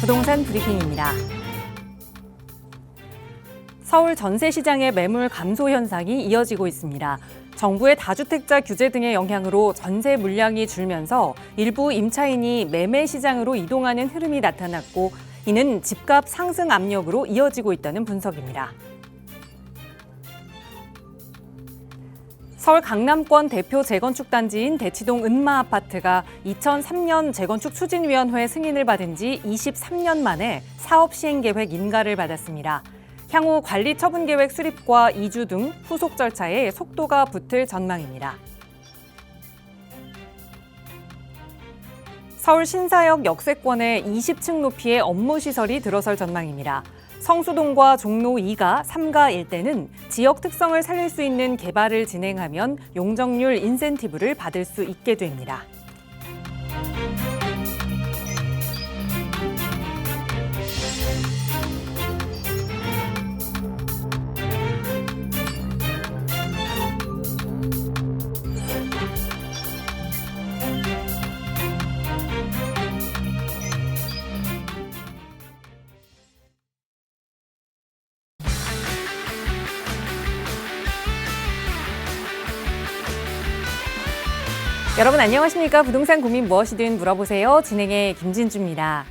부동산 브리핑입니다. 서울 전세시장의 매물 감소 현상이 이어지고 있습니다. 정부의 다주택자 규제 등의 영향으로 전세 물량이 줄면서 일부 임차인이 매매 시장으로 이동하는 흐름이 나타났고, 이는 집값 상승 압력으로 이어지고 있다는 분석입니다. 서울 강남권 대표 재건축 단지인 대치동 은마아파트가 2003년 재건축 추진위원회 승인을 받은 지 23년 만에 사업 시행 계획 인가를 받았습니다. 향후 관리 처분 계획 수립과 이주 등 후속 절차에 속도가 붙을 전망입니다. 서울 신사역 역세권에 20층 높이의 업무시설이 들어설 전망입니다. 성수동과 종로 2가 3가 일대는 지역 특성을 살릴 수 있는 개발을 진행하면 용적률 인센티브를 받을 수 있게 됩니다. 여러분 안녕하십니까? 부동산 고민 무엇이든 물어보세요. 진행의 김진주입니다.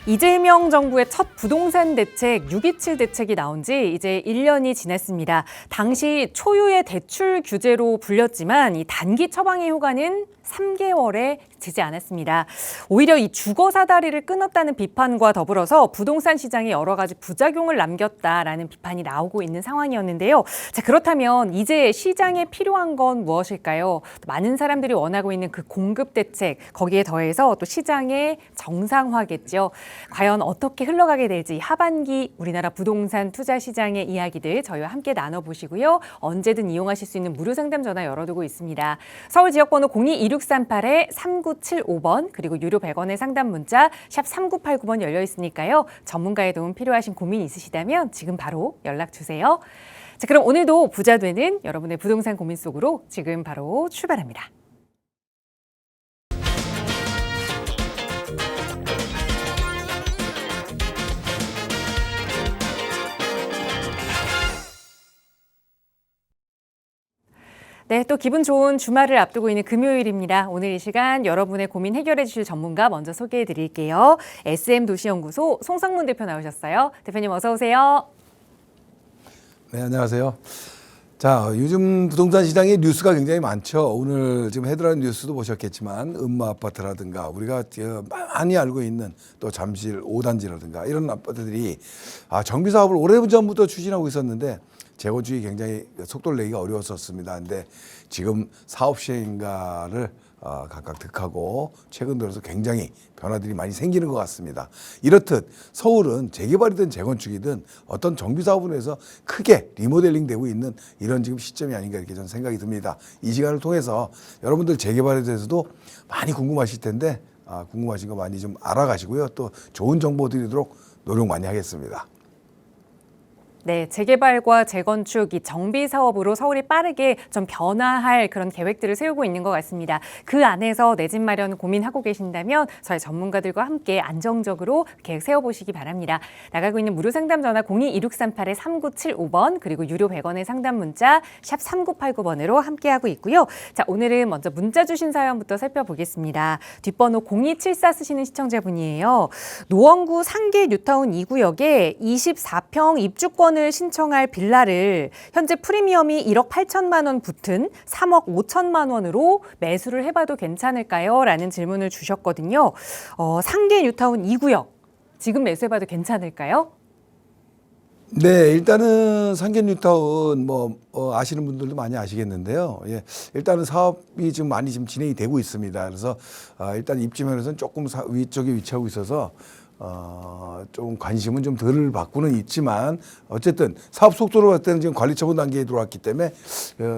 이재명 정부의 첫 부동산 대책 6.27 대책이 나온 지 이제 1년이 지났습니다. 당시 초유의 대출 규제로 불렸지만 이 단기 처방의 효과는 3개월에 지지 않았습니다. 오히려 이 주거 사다리를 끊었다는 비판과 더불어서 부동산 시장에 여러 가지 부작용을 남겼다라는 비판이 나오고 있는 상황이었는데요. 자, 그렇다면 이제 시장에 필요한 건 무엇일까요? 많은 사람들이 원하고 있는 그 공급 대책, 거기에 더해서 또 시장의 정상화겠죠. 과연 어떻게 흘러가게 될지 하반기 우리나라 부동산 투자 시장의 이야기들 저희와 함께 나눠보시고요. 언제든 이용하실 수 있는 무료 상담 전화 열어두고 있습니다. 서울 지역번호 02-2638-3975번 그리고 유료 100원의 상담 문자 샵 3989번 열려 있으니까요. 전문가의 도움 필요하신 고민 있으시다면 지금 바로 연락 주세요. 자, 그럼 오늘도 부자 되는 여러분의 부동산 고민 속으로 지금 바로 출발합니다. 네, 또 기분 좋은 주말을 앞두고 있는 금요일입니다. 오늘 이 시간 여러분의 고민 해결해 주실 전문가 먼저 소개해 드릴게요. SM도시연구소 송성문 대표 나오셨어요. 대표님 어서 오세요. 네, 안녕하세요. 자, 요즘 부동산 시장에 뉴스가 굉장히 많죠. 오늘 지금 헤드라인 뉴스도 보셨겠지만 은마아파트라든가 우리가 많이 알고 있는 또 잠실 5단지라든가 이런 아파트들이 정비사업을 오래전부터 추진하고 있었는데 재건축이 굉장히 속도를 내기가 어려웠었습니다. 근데 지금 사업 시행인가를 각각 득하고 최근 들어서 굉장히 변화들이 많이 생기는 것 같습니다. 이렇듯 서울은 재개발이든 재건축이든 어떤 정비 사업을 해서 크게 리모델링 되고 있는 이런 지금 시점이 아닌가 이렇게 저는 생각이 듭니다. 이 시간을 통해서 여러분들 재개발에 대해서도 많이 궁금하실 텐데 궁금하신 거 많이 좀 알아가시고요. 또 좋은 정보 드리도록 노력 많이 하겠습니다. 네, 재개발과 재건축, 이 정비 사업으로 서울이 빠르게 좀 변화할 그런 계획들을 세우고 있는 것 같습니다. 그 안에서 내 집 마련 고민하고 계신다면 저희 전문가들과 함께 안정적으로 계획 세워보시기 바랍니다. 나가고 있는 무료 상담 전화 02-2638-3975번 그리고 유료 100원의 상담 문자 샵 3989번으로 함께하고 있고요. 자, 오늘은 먼저 문자 주신 사연부터 살펴보겠습니다. 뒷번호 0274 쓰시는 시청자분이에요. 노원구 상계 뉴타운 2구역에 24평 입주권 을 신청할 빌라를 현재 프리미엄이 1억 8천만 원 붙은 3억 5천만 원으로 매수를 해봐도 괜찮을까요? 라는 질문을 주셨거든요. 상계 뉴타운 2구역 지금 매수해봐도 괜찮을까요? 네, 일단은 상계 뉴타운 아시는 분들도 많이 아시겠는데요. 예, 일단은 사업이 지금 많이 지금 진행이 되고 있습니다. 그래서 일단 입지면에서는 조금 위쪽에 위치하고 있어서 좀 관심은 좀 덜 받고는 있지만 어쨌든 사업 속도로 봤을 때는 지금 관리처분 단계에 들어왔기 때문에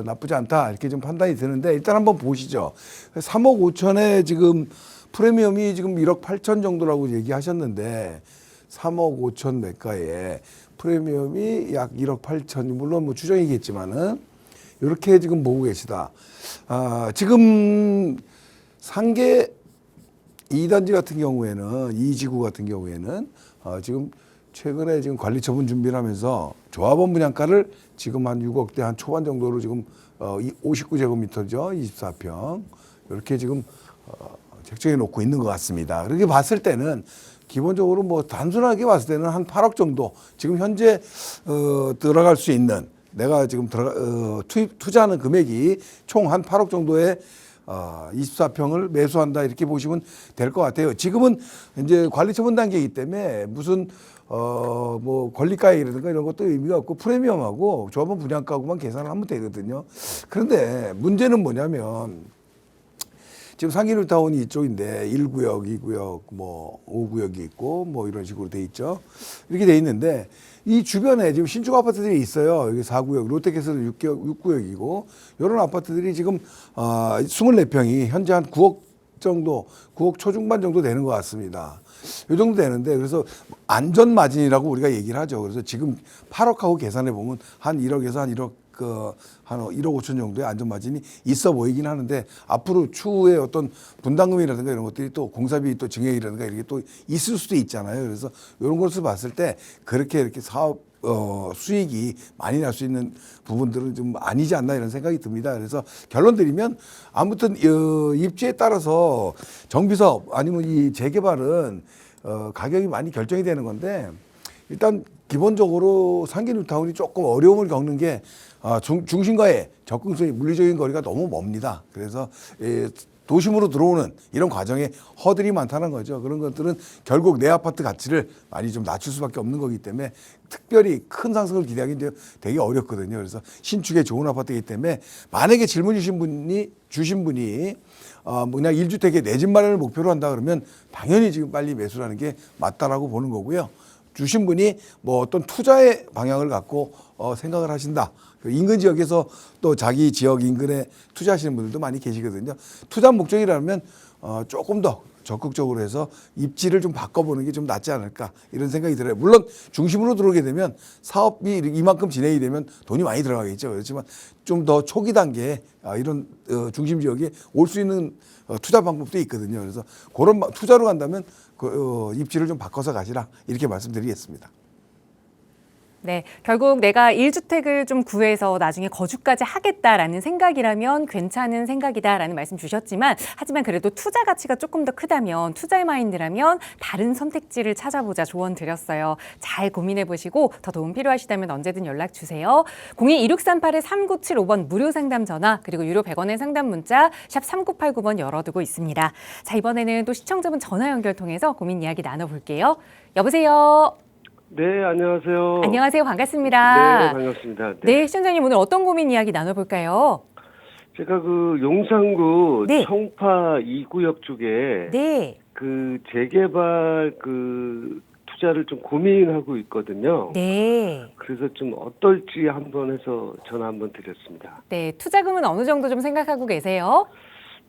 나쁘지 않다 이렇게 좀 판단이 드는데 일단 한번 보시죠. 3억 5천에 지금 프리미엄이 지금 1억 8천 정도라고 얘기하셨는데 3억 5천 매가에 프리미엄이 약 1억 8천 물론 뭐 추정이겠지만은 이렇게 지금 보고 계시다. 지금 상계 2단지 같은 경우에는 이 지구 같은 경우에는 지금 최근에 지금 관리 처분 준비를 하면서 조합원 분양가를 지금 한 6억대 한 초반 정도로 지금 59제곱미터죠. 24평. 이렇게 지금 책정해 놓고 있는 것 같습니다. 그렇게 봤을 때는 기본적으로 뭐 단순하게 봤을 때는 한 8억 정도 지금 현재 들어갈 수 있는 내가 지금 투자하는 금액이 총 한 8억 정도의 24평을 매수한다 이렇게 보시면 될 것 같아요. 지금은 이제 관리 처분 단계이기 때문에 무슨 뭐 권리가액이라든가 이런 것도 의미가 없고 프리미엄하고 조합원 분양가하고만 계산을 하면 되거든요. 그런데 문제는 뭐냐면 지금 상기뉴타운이 이쪽인데 1구역, 2구역, 뭐 5구역이 있고 뭐 이런 식으로 돼 있죠. 이렇게 돼 있는데 이 주변에 지금 신축 아파트들이 있어요. 여기 4구역, 롯데캐슬 6구역이고 이런 아파트들이 지금 24평이 현재 한 9억 정도, 9억 초중반 정도 되는 것 같습니다. 이 정도 되는데 그래서 안전 마진이라고 우리가 얘기를 하죠. 그래서 지금 8억하고 계산해 보면 한 1억에서 한 1억 한 1억 5천 정도의 안전 마진이 있어 보이긴 하는데 앞으로 추후에 어떤 분담금이라든가 이런 것들이 또 공사비 또 증액이라든가 이렇게 또 있을 수도 있잖아요. 그래서 이런 것을 봤을 때 그렇게 이렇게 사업 수익이 많이 날 수 있는 부분들은 좀 아니지 않나 이런 생각이 듭니다. 그래서 결론 드리면 아무튼 입지에 따라서 정비사업 아니면 이 재개발은 가격이 많이 결정이 되는 건데 일단 기본적으로 상계뉴타운이 조금 어려움을 겪는 게 중심과의 접근성이 물리적인 거리가 너무 멉니다. 그래서 도심으로 들어오는 이런 과정에 허들이 많다는 거죠. 그런 것들은 결국 내 아파트 가치를 많이 좀 낮출 수밖에 없는 거기 때문에 특별히 큰 상승을 기대하기 이제 되게 어렵거든요. 그래서 신축에 좋은 아파트이기 때문에 만약에 질문 주신 분이 뭐 그냥 1주택에 내 집 마련을 목표로 한다 그러면 당연히 지금 빨리 매수를 하는 게 맞다라고 보는 거고요. 주신 분이 뭐 어떤 투자의 방향을 갖고 생각을 하신다. 인근 지역에서 또 자기 지역 인근에 투자하시는 분들도 많이 계시거든요. 투자 목적이라면 조금 더 적극적으로 해서 입지를 좀 바꿔보는 게 좀 낫지 않을까 이런 생각이 들어요. 물론 중심으로 들어오게 되면 사업이 이만큼 진행이 되면 돈이 많이 들어가겠죠. 그렇지만 좀 더 초기 단계에 이런 중심 지역에 올 수 있는 투자 방법도 있거든요. 그래서 그런 투자로 간다면 입지를 좀 바꿔서 가시라 이렇게 말씀드리겠습니다. 네, 결국 내가 1주택을 좀 구해서 나중에 거주까지 하겠다라는 생각이라면 괜찮은 생각이다라는 말씀 주셨지만 하지만 그래도 투자 가치가 조금 더 크다면 투자의 마인드라면 다른 선택지를 찾아보자 조언 드렸어요. 잘 고민해 보시고 더 도움 필요하시다면 언제든 연락 주세요. 02-2638-3975번 무료 상담 전화 그리고 유료 100원의 상담 문자 샵 3989번 열어두고 있습니다. 자, 이번에는 또 시청자분 전화 연결 통해서 고민 이야기 나눠볼게요. 여보세요. 네, 안녕하세요. 안녕하세요. 반갑습니다. 네, 반갑습니다. 네, 시청자님 오늘 어떤 고민 이야기 나눠볼까요? 제가 그 용산구 네. 청파 2구역 쪽에 네, 그 재개발 그 투자를 좀 고민하고 있거든요. 네, 그래서 좀 어떨지 한번 해서 전화 한번 드렸습니다. 네. 투자금은 어느 정도 좀 생각하고 계세요?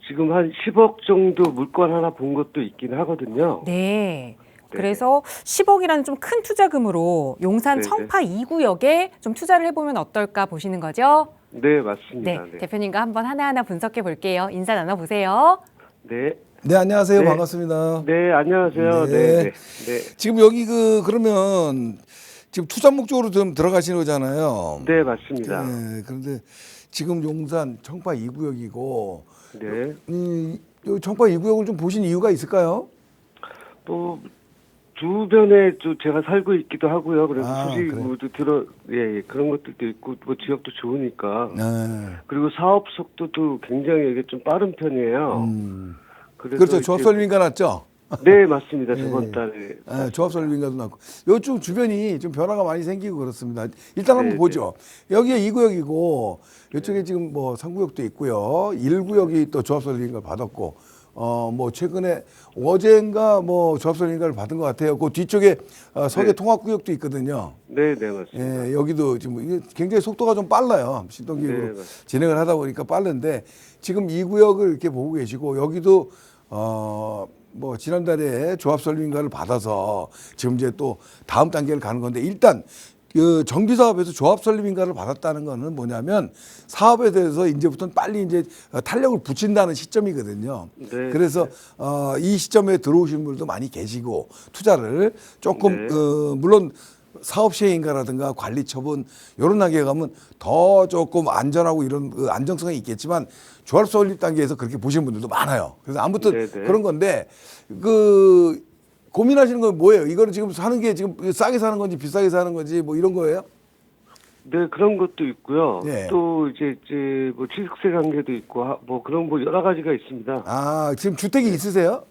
지금 한 10억 정도 물건 하나 본 것도 있긴 하거든요. 네. 그래서 10억이라는 좀 큰 투자금으로 용산 네네. 청파 2구역에 좀 투자를 해보면 어떨까 보시는 거죠? 네, 네, 맞습니다. 네. 대표님과 한번 하나하나 분석해 볼게요. 인사 나눠보세요. 네. 네, 안녕하세요. 네. 반갑습니다. 네, 안녕하세요. 네. 네. 네. 네. 지금 여기 그러면 지금 투자 목적으로 좀 들어가시는 거잖아요. 네, 맞습니다. 네, 그런데 지금 용산 청파 2구역이고 네. 요 청파 2구역을 좀 보신 이유가 있을까요? 또 주변에 또 제가 살고 있기도 하고요. 그래서 소식 그래요? 모두 예, 그런 것들도 있고 뭐 지역도 좋으니까. 네. 그리고 사업 속도도 굉장히 이게 좀 빠른 편이에요. 그래서 그렇죠. 이렇게- 조합 설비인가 났죠? 네, 맞습니다. 네. 저번 달에. 네, 조합 설비인가도 났고. 요쪽 주변이 좀 변화가 많이 생기고 그렇습니다. 일단 한번 네, 보죠. 여기가 2구역이고 이쪽에 지금 뭐 3구역도 있고요. 1구역이 또 조합 설비인가를 받았고 뭐 최근에 어젠가 뭐 조합 설비인가를 받은 것 같아요. 그 뒤쪽에 서계 네. 통합구역도 있거든요. 네, 네, 맞습니다. 예, 여기도 지금 이게 굉장히 속도가 좀 빨라요. 신동기구로 네, 맞습니다. 진행을 하다 보니까 빠른데 지금 이 구역을 이렇게 보고 계시고 여기도 뭐 지난달에 조합 설비인가를 받아서 지금 이제 또 다음 단계를 가는 건데 일단 그 정비 사업에서 조합 설립 인가를 받았다는 거는 뭐냐면 사업에 대해서 이제부터는 빨리 이제 탄력을 붙인다는 시점이거든요. 네, 그래서 이 시점에 들어오신 분들도 많이 계시고 투자를 조금 네. 물론 사업 시행 인가라든가 관리 처분 이런 단계에 가면 더 조금 안전하고 이런 안정성이 있겠지만 조합 설립 단계에서 그렇게 보시는 분들도 많아요. 그래서 아무튼 네, 네. 그런 건데 그 고민하시는 건 뭐예요? 이거는 지금 사는 게 지금 싸게 사는 건지 비싸게 사는 건지 뭐 이런 거예요? 네, 그런 것도 있고요. 예. 또 이제 뭐 취득세 관계도 있고 뭐 그런 뭐 여러 가지가 있습니다. 아, 지금 주택이 있으세요?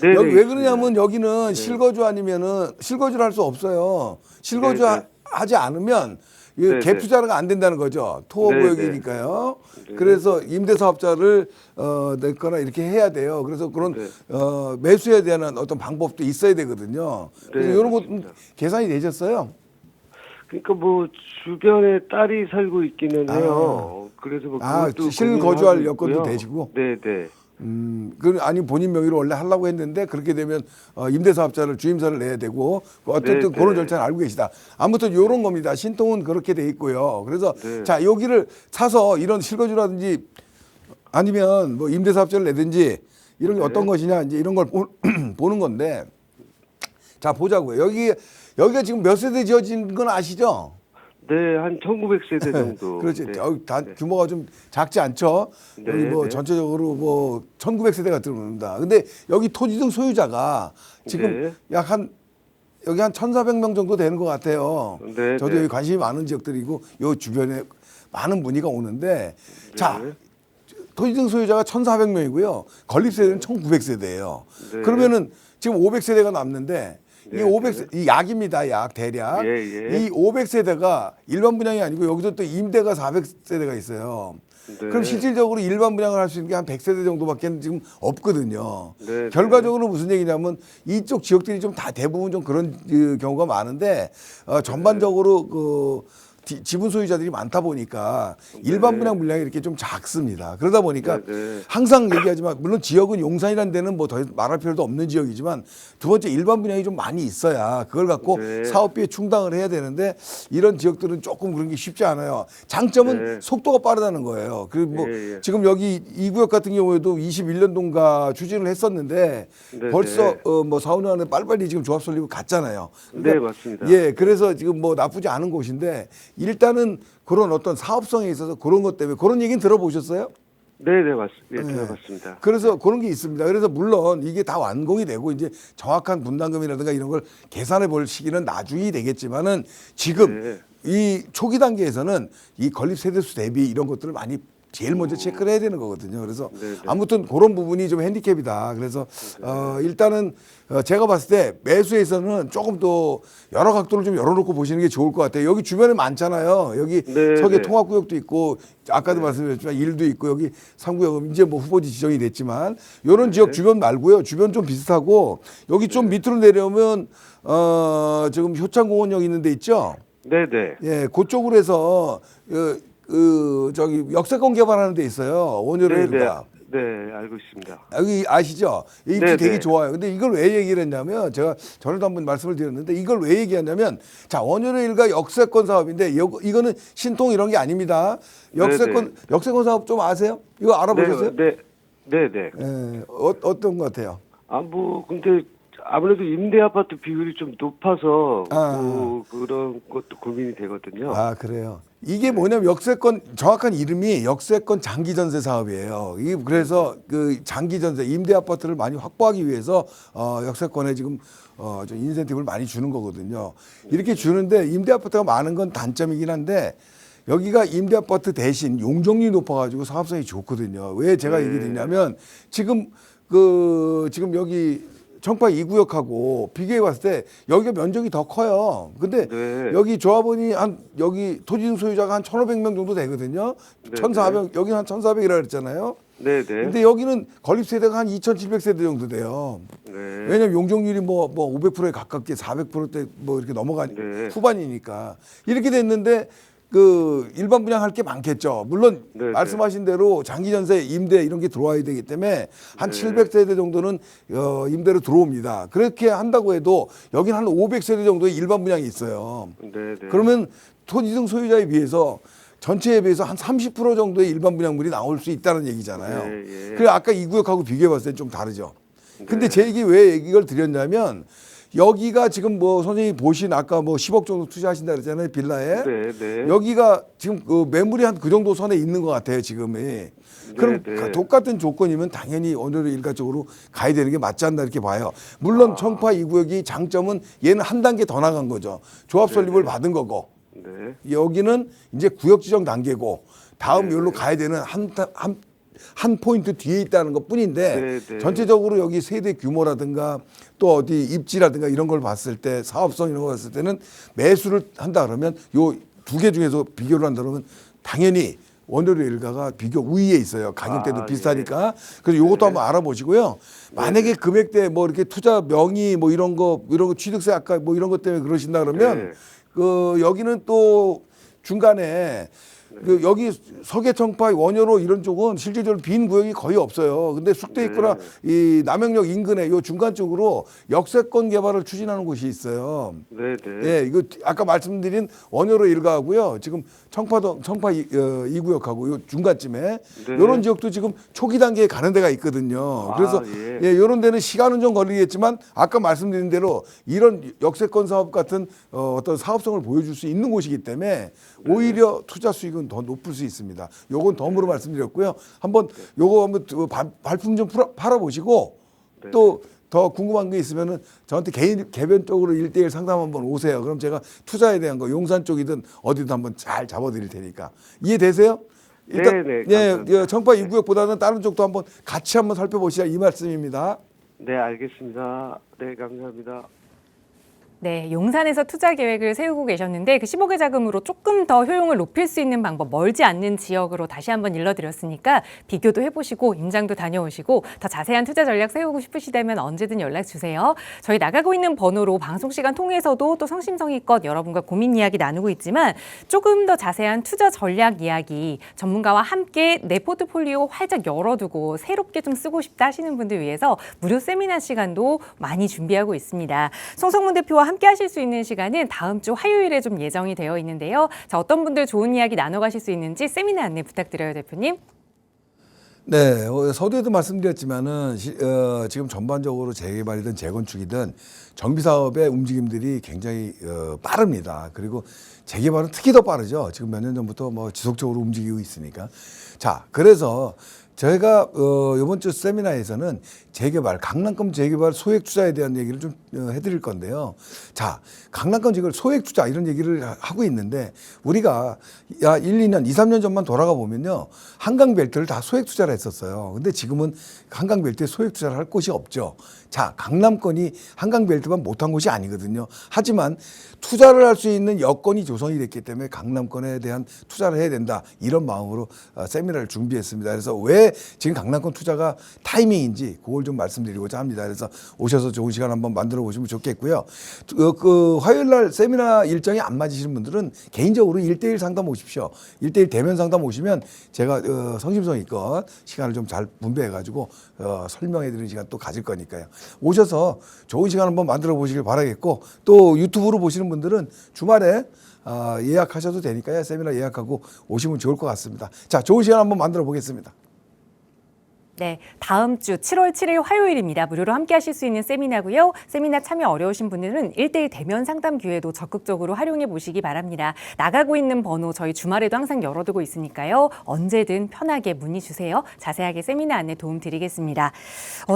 네, 여기 네, 왜 있습니다. 그러냐면 여기는 실거주 아니면은 실거주를 할 수 없어요. 실거주 네, 네. 하지 않으면 이 네, 갭 네. 투자가 안 된다는 거죠. 토어 네, 구역이니까요. 네. 그래서 임대사업자를 냈거나 이렇게 해야 돼요. 그래서 그런 네. 매수에 대한 어떤 방법도 있어야 되거든요. 그래서 네, 이런 것 맞습니다. 계산이 되셨어요? 그러니까 뭐 주변에 딸이 살고 있기는 해요. 그래서 뭐 아, 그것도 실거주할 고민하고 여건도 있고요. 되시고? 네, 네. 그 아니 본인 명의로 원래 하려고 했는데 그렇게 되면 임대사업자를 주임사를 내야 되고 어쨌든 네, 그런 네. 절차는 알고 계시다. 아무튼 이런 겁니다. 신통은 그렇게 돼 있고요. 그래서 네. 자 여기를 사서 이런 실거주라든지 아니면 뭐 임대사업자를 내든지 이런 게 네. 어떤 것이냐 이제 이런 걸 보는 건데 자 보자고요. 여기가 지금 몇 세대 지어진 건 아시죠? 네, 한 1900세대 정도. 그렇지. 네. 다 규모가 좀 작지 않죠. 네, 여기 뭐 네. 전체적으로 뭐 1900세대가 들어옵니다. 근데 여기 토지 등 소유자가 지금 네. 여기 한 1400명 정도 되는 것 같아요. 네, 저도 네. 여기 관심이 많은 지역들이고 요 주변에 많은 문의가 오는데 자, 네. 토지 등 소유자가 1400명이고요. 건립세대는 1900세대예요. 네. 그러면은 지금 500세대가 남는데 이 네, 500세 이 약입니다. 약 대략. 예, 예. 이 500세대가 일반 분양이 아니고 여기서 또 임대가 400세대가 있어요. 네. 그럼 실질적으로 일반 분양을 할 수 있는 게 한 100세대 정도밖에 지금 없거든요. 네, 결과적으로 무슨 얘기냐면 이쪽 지역들이 좀 다 대부분 좀 그런 경우가 많은데 전반적으로 그 지분 소유자들이 많다 보니까 일반 분양 물량이 이렇게 좀 작습니다. 그러다 보니까 네, 네. 항상 얘기하지만 물론 지역은 용산이라는 데는 뭐 더 말할 필요도 없는 지역이지만 두 번째 일반 분양이 좀 많이 있어야 그걸 갖고 네. 사업비에 충당을 해야 되는데 이런 지역들은 조금 그런 게 쉽지 않아요. 장점은 네. 속도가 빠르다는 거예요. 그리고 뭐 예, 예. 지금 여기 이 구역 같은 경우에도 21년도인가 추진을 했었는데 네, 벌써 네. 뭐 4, 5년 안에 빨리빨리 지금 조합 설립을 갔잖아요. 네, 맞습니다. 예, 그래서 지금 뭐 나쁘지 않은 곳인데 일단은 그런 어떤 사업성에 있어서 그런 것 때문에 그런 얘기는 들어보셨어요? 네, 네, 예, 네. 들어봤습니다. 그래서 그런 게 있습니다. 그래서 물론 이게 다 완공이 되고 이제 정확한 분담금이라든가 이런 걸 계산해 볼 시기는 나중이 되겠지만은 지금 네. 이 초기 단계에서는 이 건립 세대수 대비 이런 것들을 많이 제일 먼저 체크를 해야 되는 거거든요. 그래서 네, 네. 아무튼 그런 부분이 좀 핸디캡이다. 그래서 일단은 제가 봤을 때 매수에서는 조금 더 여러 각도를 좀 열어놓고 보시는 게 좋을 것 같아요. 여기 주변에 많잖아요. 여기 네, 서계 네. 통합구역도 있고 아까도 말씀드렸지만 일도 있고 여기 3구역은 이제 뭐 후보지 지정이 됐지만 이런 지역 주변 말고요. 주변 좀 비슷하고 여기 좀 밑으로 내려오면 지금 효창공원역 있는 데 있죠. 네, 네. 예, 그쪽으로 해서 저기 역세권 개발하는 데 있어요. 원효로 네, 일가. 네, 알고 있습니다. 여기 아시죠? 이 입지 네, 되게 네. 좋아요. 근데 이걸 왜 얘기를 했냐면 제가 전에도 한번 말씀을 드렸는데 이걸 왜 얘기하냐면 자 원효로 일가 역세권 사업인데 이거는 신통 이런 게 아닙니다. 역세권 사업 좀 아세요? 이거 알아보셨어요? 네, 네, 네. 예, 어떤 것 같아요? 뭐 근데 아무래도 임대 아파트 비율이 좀 높아서 아. 뭐 그런 것도 고민이 되거든요. 아 그래요. 이게 뭐냐면 역세권 정확한 이름이 역세권 장기 전세 사업이에요. 이게 그래서 그 장기 전세 임대 아파트를 많이 확보하기 위해서 역세권에 지금 좀 인센티브를 많이 주는 거거든요. 이렇게 주는데 임대 아파트가 많은 건 단점이긴 한데 여기가 임대 아파트 대신 용적률이 높아가지고 사업성이 좋거든요. 왜 제가 네. 얘기를 드리냐면 지금 지금 여기 청파 2구역하고 비교해 봤을 때 여기가 면적이 더 커요. 근데 네. 여기 조합원이 여기 토지 소유자가 한 1,500명 정도 되거든요. 네, 1,400, 여기는 한 1,400이라 그랬잖아요. 네, 네. 근데 여기는 건립 세대가 한 2,700세대 정도 돼요. 네. 왜냐면 용적률이 뭐 500%에 가깝게 400%대 뭐 이렇게 넘어가니 네. 후반이니까 이렇게 됐는데 그 일반 분양할 게 많겠죠. 물론 네, 말씀하신 대로 장기 전세 임대 이런 게 들어와야 되기 때문에 한 네. 700세대 정도는 임대로 들어옵니다. 그렇게 한다고 해도 여기는 한 500세대 정도의 일반 분양이 있어요. 네, 네. 그러면 토지등 소유자에 비해서 전체에 비해서 한 30% 정도의 일반 분양물이 나올 수 있다는 얘기잖아요. 예, 예. 그래 아까 이 구역하고 비교해 봤을 때 좀 다르죠. 근데 네. 제 얘기 왜 이걸 드렸냐면 여기가 지금 뭐 선생님이 보신 아까 뭐 10억 정도 투자하신다 그랬잖아요. 빌라에. 네, 네. 여기가 지금 그 매물이 한 그 정도 선에 있는 것 같아요. 지금이. 그럼 네. 똑같은 조건이면 당연히 오늘은 일가적으로 가야 되는 게 맞지 않나 이렇게 봐요. 물론 청파 이 구역이 장점은 얘는 한 단계 더 나간 거죠. 조합 설립을 받은 거고. 네. 여기는 이제 구역 지정 단계고 다음 네, 여기로 네. 가야 되는 한 포인트 뒤에 있다는 것 뿐인데 네, 네. 전체적으로 여기 세대 규모라든가 또 어디 입지라든가 이런 걸 봤을 때 사업성 이런 걸 봤을 때는 매수를 한다 그러면 요 두 개 중에서 비교를 한다 그러면 당연히 원효리 일가가 비교 우위에 있어요. 가격대도 아, 비슷하니까. 그래서 요것도 네. 한번 알아보시고요. 만약에 금액대 뭐 이렇게 투자 명의 뭐 이런 거 취득세 아까 뭐 이런 것 때문에 그러신다 그러면 네. 그 여기는 또 중간에 그 여기 서계청파 원효로 이런 쪽은 실질적으로 빈 구역이 거의 없어요. 근데 숙대 있거나 이 남영역 인근에 요 중간 쪽으로 역세권 개발을 추진하는 곳이 있어요. 네, 네. 예, 이거 아까 말씀드린 원효로 일가하고요. 지금 청파 이 구역하고 요 중간쯤에 네. 이런 지역도 지금 초기 단계에 가는 데가 있거든요. 그래서 예. 예, 이런 데는 시간은 좀 걸리겠지만 아까 말씀드린 대로 이런 역세권 사업 같은 어떤 사업성을 보여줄 수 있는 곳이기 때문에 오히려 투자 수익은 더 높을 수 있습니다. 요건 덤으로 말씀드렸고요. 한번 요거 한번 발품 좀 팔아보시고 또 더 궁금한 게 있으면은 저한테 개별적으로 1대1 상담 한번 오세요. 그럼 제가 투자에 대한 거 용산 쪽이든 어디든 한번 잘 잡아드릴 테니까. 이해되세요? 일단 네, 예, 감사합니다. 청파 입구역보다는 다른 쪽도 한번 같이 한번 살펴보시자 이 말씀입니다. 네, 알겠습니다. 네, 감사합니다. 네, 용산에서 투자 계획을 세우고 계셨는데 그 10억의 자금으로 조금 더 효용을 높일 수 있는 방법, 멀지 않는 지역으로 다시 한번 일러드렸으니까 비교도 해보시고 임장도 다녀오시고 더 자세한 투자 전략 세우고 싶으시다면 언제든 연락 주세요. 저희 나가고 있는 번호로 방송 시간 통해서도 또 성심성의껏 여러분과 고민 이야기 나누고 있지만 조금 더 자세한 투자 전략 이야기 전문가와 함께 내 포트폴리오 활짝 열어두고 새롭게 좀 쓰고 싶다 하시는 분들 위해서 무료 세미나 시간도 많이 준비하고 있습니다. 송성문 대표와 함께 하실 수 있는 시간은 다음 주 화요일에 좀 예정이 되어 있는데요. 자, 어떤 분들 좋은 이야기 나눠가실 수 있는지 세미나 안내 부탁드려요, 대표님. 네, 서두에도 말씀드렸지만은 지금 전반적으로 재개발이든 재건축이든 정비 사업의 움직임들이 굉장히 빠릅니다. 그리고 재개발은 특히 더 빠르죠. 지금 몇 년 전부터 뭐 지속적으로 움직이고 있으니까. 자, 그래서 저희가 이번 주 세미나에서는 재개발, 강남권 재개발 소액 투자에 대한 얘기를 좀 해드릴 건데요. 자, 강남권 재개발 소액 투자 이런 얘기를 하고 있는데 우리가 1, 2년, 2, 3년 전만 돌아가 보면요. 한강벨트를 다 소액 투자를 했었어요. 근데 지금은 한강벨트에 소액 투자를 할 곳이 없죠. 자, 강남권이 한강벨트만 못한 곳이 아니거든요. 하지만 투자를 할 수 있는 여건이 조성이 됐기 때문에 강남권에 대한 투자를 해야 된다. 이런 마음으로 세미나를 준비했습니다. 그래서 왜 지금 강남권 투자가 타이밍인지 그걸 좀 말씀드리고자 합니다. 그래서 오셔서 좋은 시간 한번 만들어 보시면 좋겠고요. 그 화요일 날 세미나 일정이 안 맞으시는 분들은 개인적으로 1대1 상담 오십시오. 1대1 대면 상담 오시면 제가 성심성의껏 시간을 좀 잘 분배해 가지고 설명해 드리는 시간 또 가질 거니까요. 오셔서 좋은 시간 한번 만들어 보시길 바라겠고 또 유튜브로 보시는 분들은 주말에 예약하셔도 되니까요. 세미나 예약하고 오시면 좋을 것 같습니다. 자, 좋은 시간 한번 만들어 보겠습니다. 네, 다음 주 7월 7일 화요일입니다. 무료로 함께 하실 수 있는 세미나고요. 세미나 참여 어려우신 분들은 1대1 대면 상담 기회도 적극적으로 활용해 보시기 바랍니다. 나가고 있는 번호 저희 주말에도 항상 열어두고 있으니까요. 언제든 편하게 문의 주세요. 자세하게 세미나 안내 도움 드리겠습니다.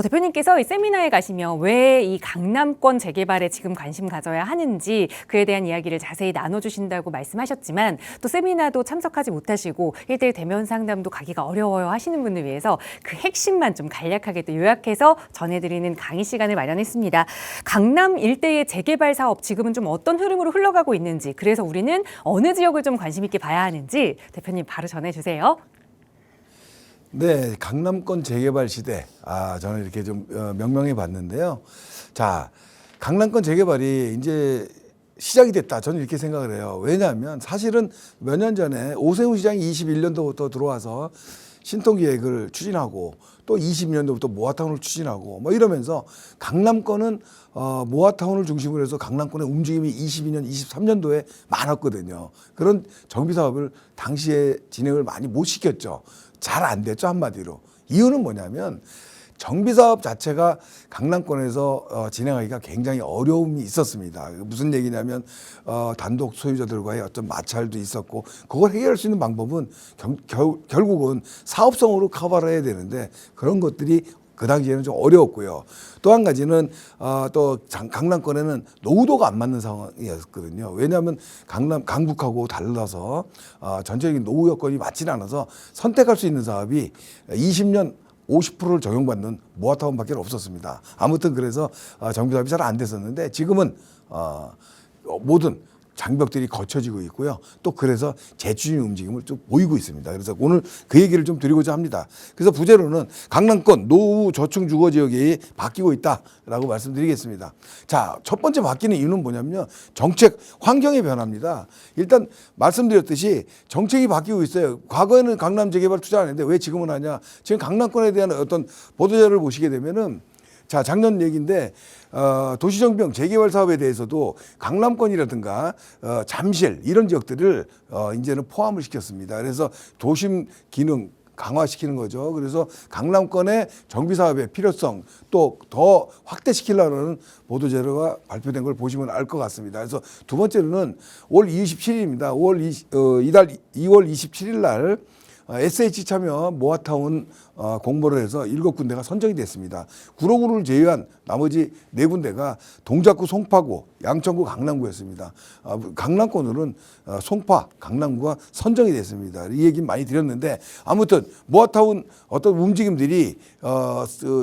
대표님께서 이 세미나에 가시면 왜 이 강남권 재개발에 지금 관심 가져야 하는지 그에 대한 이야기를 자세히 나눠주신다고 말씀하셨지만 또 세미나도 참석하지 못하시고 1대1 대면 상담도 가기가 어려워요 하시는 분들 위해서 그 핵심만 좀 간략하게 또 요약해서 전해드리는 강의 시간을 마련했습니다. 강남 일대의 재개발 사업 지금은 좀 어떤 흐름으로 흘러가고 있는지 그래서 우리는 어느 지역을 좀 관심 있게 봐야 하는지 대표님 바로 전해주세요. 네, 강남권 재개발 시대. 저는 이렇게 좀 명명해 봤는데요. 자, 강남권 재개발이 이제 시작이 됐다. 저는 이렇게 생각을 해요. 왜냐하면 사실은 몇 년 전에 오세훈 시장이 21년도부터 들어와서 신통기획을 추진하고 또 20년도부터 모아타운을 추진하고 뭐 이러면서 강남권은 모아타운을 중심으로 해서 강남권의 움직임이 22년, 23년도에 많았거든요. 그런 정비 사업을 당시에 진행을 많이 못 시켰죠. 잘 안 됐죠, 한마디로. 이유는 뭐냐면 정비 사업 자체가 강남권에서 진행하기가 굉장히 어려움이 있었습니다. 무슨 얘기냐면 단독 소유자들과의 어떤 마찰도 있었고 그걸 해결할 수 있는 방법은 결국은 사업성으로 커버를 해야 되는데 그런 것들이 그 당시에는 좀 어려웠고요. 또 한 가지는 또 강남권에는 노후도가 안 맞는 상황이었거든요. 왜냐하면 강북하고 달라서 전체적인 노후 여건이 맞지는 않아서 선택할 수 있는 사업이 20년 50%를 적용받는 모아타운밖에 없었습니다. 아무튼 그래서 정비 사업이 잘 안 됐었는데 지금은 모든 장벽들이 거쳐지고 있고요. 또 그래서 재추진 움직임을 좀 보이고 있습니다. 그래서 오늘 그 얘기를 좀 드리고자 합니다. 그래서 부제로는 강남권 노후 저층 주거 지역이 바뀌고 있다라고 말씀드리겠습니다. 자, 첫 번째 바뀌는 이유는 뭐냐면요. 정책 환경의 변화입니다. 일단 말씀드렸듯이 정책이 바뀌고 있어요. 과거에는 강남 재개발 투자 안 했는데 왜 지금은 하냐. 지금 강남권에 대한 어떤 보도자료를 보시게 되면은 자, 작년 얘기인데 도시정비형 재개발 사업에 대해서도 강남권이라든가 잠실 이런 지역들을 이제는 포함을 시켰습니다. 그래서 도심 기능 강화시키는 거죠. 그래서 강남권의 정비 사업의 필요성 또 더 확대시키려는 보도자료가 발표된 걸 보시면 알 것 같습니다. 그래서 두 번째로는 5월 27일입니다. 2월 27일 날 SH 참여 모아타운 공모를 해서 7군데가 선정이 됐습니다. 구로구를 제외한 나머지 4군데가 동작구, 송파구, 양천구, 강남구였습니다. 강남권으로는 송파, 강남구가 선정이 됐습니다. 이 얘기는 많이 드렸는데 아무튼 모아타운 어떤 움직임들이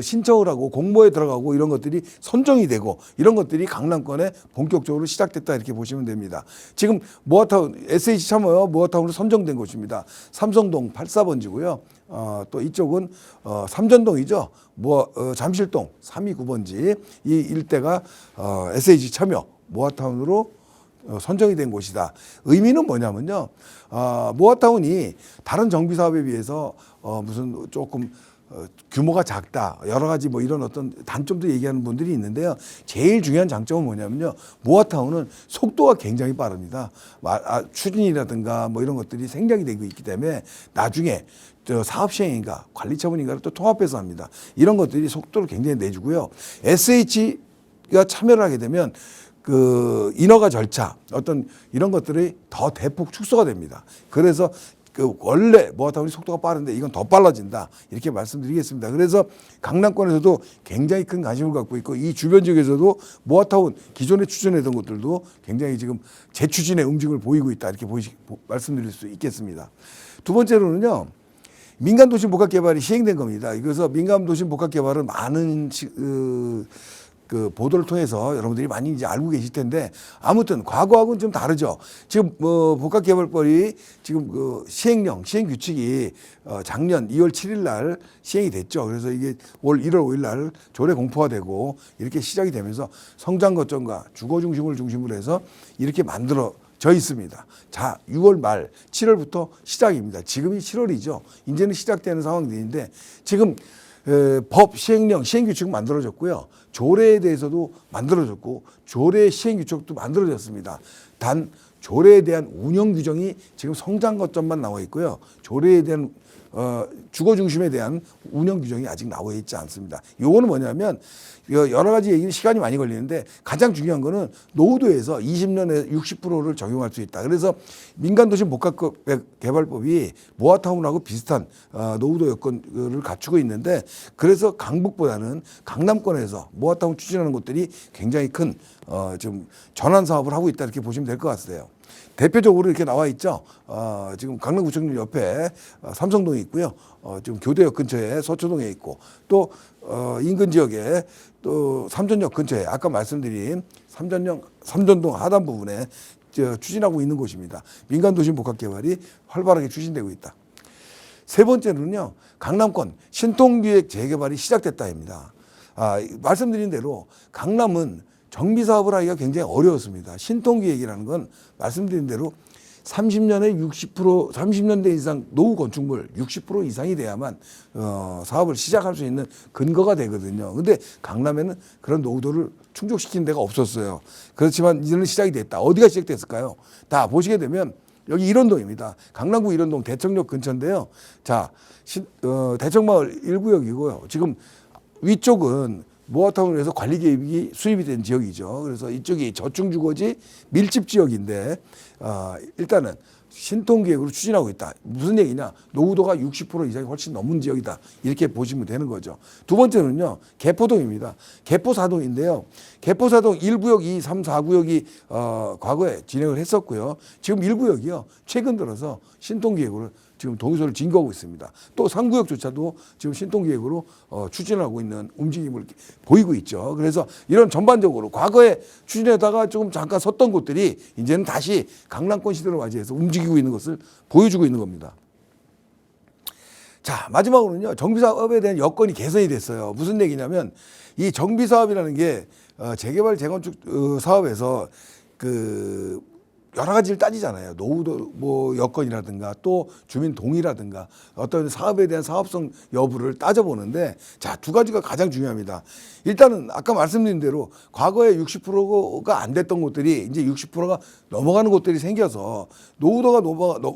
신청을 하고 공모에 들어가고 이런 것들이 선정이 되고 이런 것들이 강남권에 본격적으로 시작됐다 이렇게 보시면 됩니다. 지금 모아타운 SH 참여 모아타운으로 선정된 곳입니다. 삼성동 84번지고요. 또 이쪽은 삼전동이죠. 잠실동 329번지 이 일대가 SH 참여 모아타운으로 선정이 된 곳이다. 의미는 뭐냐면요. 모아타운이 다른 정비 사업에 비해서 무슨 조금 규모가 작다. 여러 가지 뭐 이런 어떤 단점도 얘기하는 분들이 있는데요. 제일 중요한 장점은 뭐냐면요. 모아타운은 속도가 굉장히 빠릅니다. 추진이라든가 뭐 이런 것들이 생략이 되고 있기 때문에 나중에 사업 시행인가 관리 처분인가를 또 통합해서 합니다. 이런 것들이 속도를 굉장히 내주고요. SH가 참여를 하게 되면 그 인허가 절차 어떤 이런 것들이 더 대폭 축소가 됩니다. 그래서 그 원래 모아타운이 속도가 빠른데 이건 더 빨라진다 이렇게 말씀드리겠습니다. 그래서 강남권에서도 굉장히 큰 관심을 갖고 있고 이 주변 지역에서도 모아타운 기존에 추진했던 것들도 굉장히 지금 재추진의 움직임을 보이고 있다 이렇게 말씀드릴 수 있겠습니다. 두 번째로는요. 민간도시 복합개발이 시행된 겁니다. 그래서 민간도시 복합개발은 많은 그 보도를 통해서 여러분들이 많이 이제 알고 계실 텐데 아무튼 과거하고는 좀 다르죠. 지금 복합개발법이 지금 그 시행 규칙이 작년 2월 7일 날 시행이 됐죠. 그래서 이게 올 1월 5일 날 조례 공포가 되고 이렇게 시작이 되면서 성장 거점과 주거 중심을 중심으로 해서 이렇게 만들어져 있습니다. 자, 6월 말 7월부터 시작입니다. 지금이 7월이죠. 이제는 시작되는 상황들인데 지금 법 시행령 시행규칙은 만들어졌고요. 조례에 대해서도 만들어졌고 조례 시행규칙도 만들어졌습니다. 단 조례에 대한 운영 규정이 지금 성장 거점만 나와 있고요. 조례에 대한 주거 중심에 대한 운영 규정이 아직 나와 있지 않습니다. 요거는 뭐냐면 여러 가지 얘기는 시간이 많이 걸리는데 가장 중요한 거는 노후도에서 20년에 60%를 적용할 수 있다. 그래서 민간도시 복합개발법이 모아타운하고 비슷한 노후도 여건을 갖추고 있는데 그래서 강북보다는 강남권에서 모아타운 추진하는 곳들이 굉장히 큰 좀 전환 사업을 하고 있다 이렇게 보시면 될 것 같아요. 대표적으로 이렇게 나와 있죠. 지금 강남구청역 옆에 삼성동이 있고요. 지금 교대역 근처에 서초동에 있고 또 인근 지역에 또 삼전역 근처에 아까 말씀드린 삼전동 하단 부분에 추진하고 있는 곳입니다. 민간도시 복합개발이 활발하게 추진되고 있다. 세 번째는요. 강남권 신통기획 재개발이 시작됐다입니다. 말씀드린 대로 강남은 정비 사업을 하기가 굉장히 어려웠습니다. 신통기획이라는 건 말씀드린 대로 30년에 60%, 30년대 이상 노후 건축물 60% 이상이 돼야만 사업을 시작할 수 있는 근거가 되거든요. 근데 강남에는 그런 노후도를 충족시키는 데가 없었어요. 그렇지만 이제는 시작이 됐다. 어디가 시작됐을까요? 다 보시게 되면 여기 일원동입니다. 강남구 일원동 대청역 근처인데요. 자, 대청마을 1구역이고요. 지금 위쪽은 모아타운을 위해서 관리 계획이 수립이 된 지역이죠. 그래서 이쪽이 저층주거지 밀집 지역인데 일단은 신통계획으로 추진하고 있다. 무슨 얘기냐? 노후도가 60% 이상이 훨씬 넘은 지역이다. 이렇게 보시면 되는 거죠. 두 번째는요. 개포동입니다. 개포사동인데요. 개포사동 1구역, 2, 3, 4구역이 과거에 진행을 했었고요. 지금 1구역이요. 최근 들어서 신통계획으로 지금 동의서를 진거하고 있습니다. 또 3구역조차도 지금 신통계획으로 추진하고 있는 움직임을 보이고 있죠. 그래서 이런 전반적으로 과거에 추진하다가 조금 잠깐 섰던 곳들이 이제는 다시 강남권 시대를 맞이해서 움직이고 있는 것을 보여주고 있는 겁니다. 자, 마지막으로는요. 정비사업에 대한 여건이 개선이 됐어요. 무슨 얘기냐면 이 정비사업이라는 게 재개발 재건축 사업에서 여러 가지를 따지잖아요. 노후도 뭐 여건이라든가 또 주민 동의라든가 어떤 사업에 대한 사업성 여부를 따져보는데 자, 두 가지가 가장 중요합니다. 일단은 아까 말씀드린 대로 과거에 60%가 안 됐던 곳들이 이제 60%가 넘어가는 곳들이 생겨서 노후도가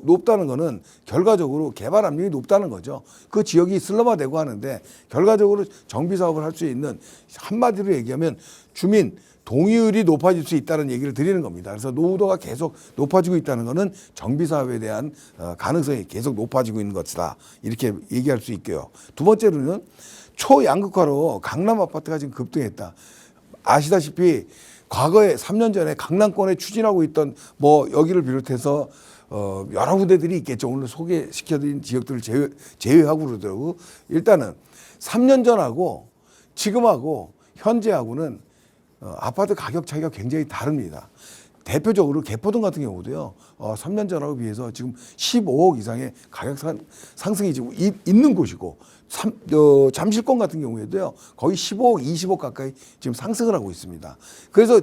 높다는 거는 결과적으로 개발 압력이 높다는 거죠. 그 지역이 슬럼화되고 하는데 결과적으로 정비 사업을 할 수 있는 한마디로 얘기하면 주민 동의율이 높아질 수 있다는 얘기를 드리는 겁니다. 그래서 노후도가 계속 높아지고 있다는 것은 정비사업에 대한 가능성이 계속 높아지고 있는 것이다. 이렇게 얘기할 수 있고요. 두 번째로는 초양극화로 강남 아파트가 지금 급등했다. 아시다시피 과거에 3년 전에 강남권에 추진하고 있던 뭐 여기를 비롯해서 여러 군데들이 있겠죠. 오늘 소개시켜드린 지역들을 제외하고 그러더라고. 일단은 3년 전하고 지금하고 현재하고는 아파트 가격 차이가 굉장히 다릅니다. 대표적으로 개포동 같은 경우도요. 3년 전하고 비해서 지금 15억 이상의 가격 상승이 지금 있는 곳이고 잠실권 같은 경우에도요. 거의 15억, 20억 가까이 지금 상승을 하고 있습니다. 그래서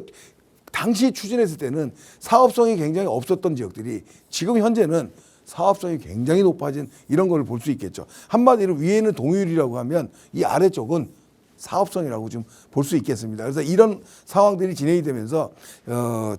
당시 추진했을 때는 사업성이 굉장히 없었던 지역들이 지금 현재는 사업성이 굉장히 높아진 이런 걸 볼 수 있겠죠. 한마디로 위에는 동의율이라고 하면 이 아래쪽은 사업성이라고 좀 볼 수 있겠습니다. 그래서 이런 상황들이 진행이 되면서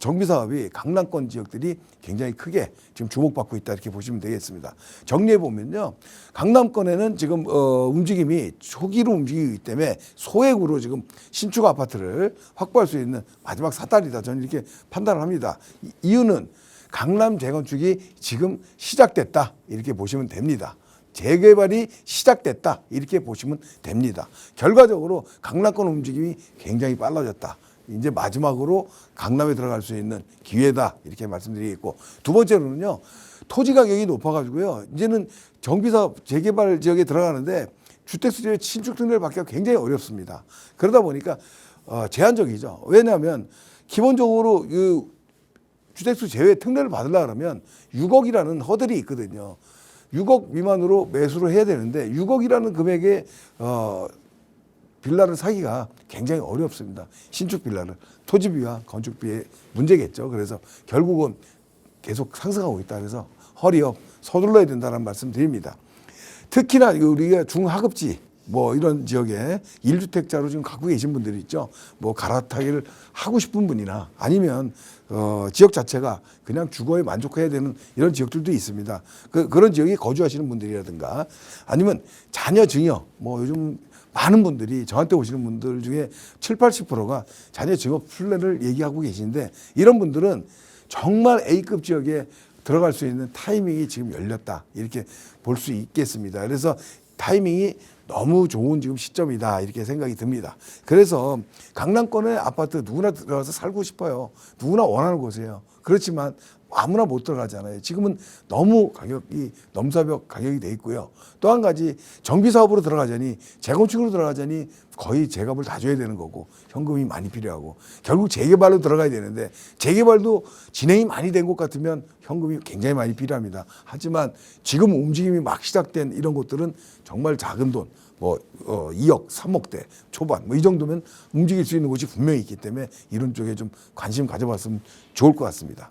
정비사업이 강남권 지역들이 굉장히 크게 지금 주목받고 있다 이렇게 보시면 되겠습니다. 정리해 보면요. 강남권에는 지금 움직임이 초기로 움직이기 때문에 소액으로 지금 신축 아파트를 확보할 수 있는 마지막 사다리다 저는 이렇게 판단을 합니다. 이유는 강남 재건축이 지금 시작됐다 이렇게 보시면 됩니다. 재개발이 시작됐다 이렇게 보시면 됩니다. 결과적으로 강남권 움직임이 굉장히 빨라졌다. 이제 마지막으로 강남에 들어갈 수 있는 기회다 이렇게 말씀드리겠고 두 번째로는요. 토지 가격이 높아가지고요. 이제는 정비사업 재개발 지역에 들어가는데 주택수지의 신축 등록을 받기가 굉장히 어렵습니다. 그러다 보니까 제한적이죠. 왜냐하면 기본적으로 그 주택수 제외 특례를 받으려고 하면 6억이라는 허들이 있거든요. 6억 미만으로 매수를 해야 되는데 6억이라는 금액의 빌라를 사기가 굉장히 어렵습니다. 신축 빌라를 토지비와 건축비의 문제겠죠. 그래서 결국은 계속 상승하고 있다. 그래서 허리업 서둘러야 된다는 말씀 드립니다. 특히나 우리가 중하급지 뭐 이런 지역에 1주택자로 지금 갖고 계신 분들이 있죠. 뭐 갈아타기를 하고 싶은 분이나 아니면 지역 자체가 그냥 주거에 만족해야 되는 이런 지역들도 있습니다. 그런 지역에 거주하시는 분들이라든가 아니면 자녀 증여 뭐 요즘 많은 분들이 저한테 오시는 분들 중에 7, 80%가 자녀 증여 플랜을 얘기하고 계신데 이런 분들은 정말 A급 지역에 들어갈 수 있는 타이밍이 지금 열렸다 이렇게 볼 수 있겠습니다. 그래서 타이밍이 너무 좋은 지금 시점이다 이렇게 생각이 듭니다. 그래서 강남권의 아파트 누구나 들어가서 살고 싶어요. 누구나 원하는 곳이에요. 그렇지만 아무나 못 들어가잖아요. 지금은 너무 가격이 넘사벽 가격이 돼 있고요. 또 한 가지 정비 사업으로 들어가자니 재건축으로 들어가자니 거의 재값을 다 줘야 되는 거고 현금이 많이 필요하고 결국 재개발로 들어가야 되는데 재개발도 진행이 많이 된 것 같으면 현금이 굉장히 많이 필요합니다. 하지만 지금 움직임이 막 시작된 이런 곳들은 정말 작은 돈 뭐 2억, 3억대 초반 뭐 이 정도면 움직일 수 있는 곳이 분명히 있기 때문에 이런 쪽에 좀 관심 가져봤으면 좋을 것 같습니다.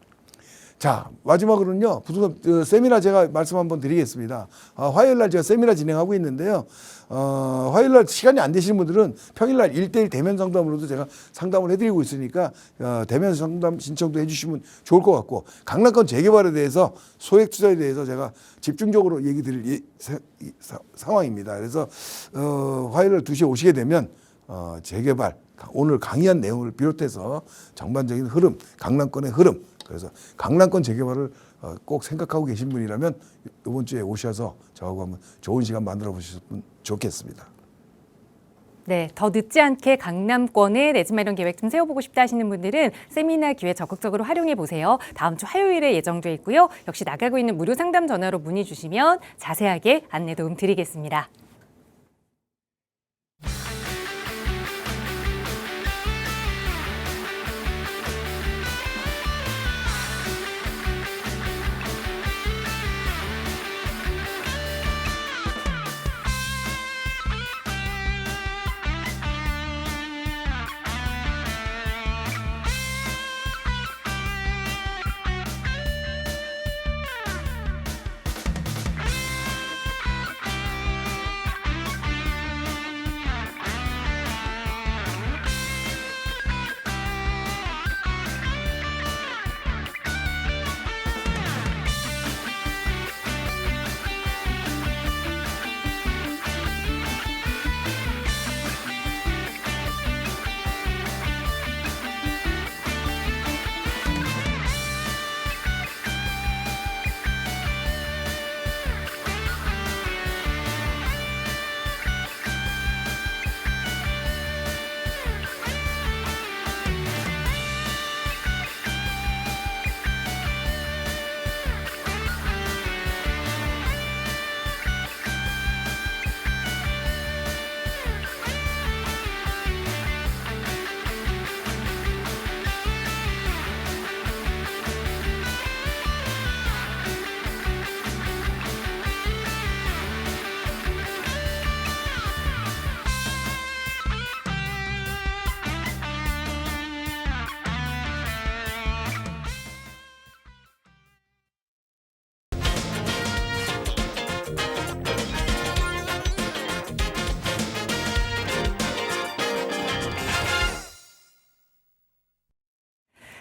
자, 마지막으로는요, 부동산 세미나 제가 말씀 한번 드리겠습니다. 화요일 날 제가 세미나 진행하고 있는데요. 화요일 날 시간이 안 되시는 분들은 평일 날 1대1 대면 상담으로도 제가 상담을 해드리고 있으니까 대면 상담 신청도 해주시면 좋을 것 같고, 강남권 재개발에 대해서 소액 투자에 대해서 제가 집중적으로 얘기 드릴 상황입니다. 그래서 화요일 날 2시에 오시게 되면 재개발, 오늘 강의한 내용을 비롯해서 전반적인 흐름, 강남권의 흐름, 그래서 강남권 재개발을 꼭 생각하고 계신 분이라면 이번 주에 오셔서 저하고 한번 좋은 시간 만들어 보셨으면 좋겠습니다. 네, 더 늦지 않게 강남권의 내 집 마련 계획 좀 세워보고 싶다 하시는 분들은 세미나 기회 적극적으로 활용해 보세요. 다음 주 화요일에 예정돼 있고요. 역시 나가고 있는 무료 상담 전화로 문의 주시면 자세하게 안내 도움 드리겠습니다.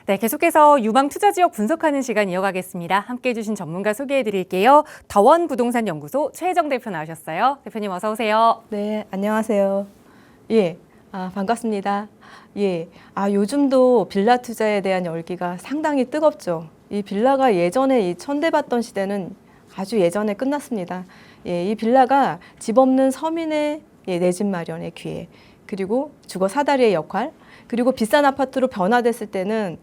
네, 계속해서 유망 투자 지역 분석하는 시간 이어가겠습니다. 함께해 주신 전문가 소개해 드릴게요. 더원 부동산 연구소 최혜정 대표 나오셨어요. 대표님 어서 오세요. 네, 안녕하세요. 예, 반갑습니다. 예, 요즘도 빌라 투자에 대한 열기가 상당히 뜨겁죠. 이 빌라가 예전에 이 천대받던 시대는 아주 예전에 끝났습니다. 예, 이 빌라가 집 없는 서민의 내 집 마련의 기회, 그리고 주거 사다리의 역할, 그리고 비싼 아파트로 변화됐을 때는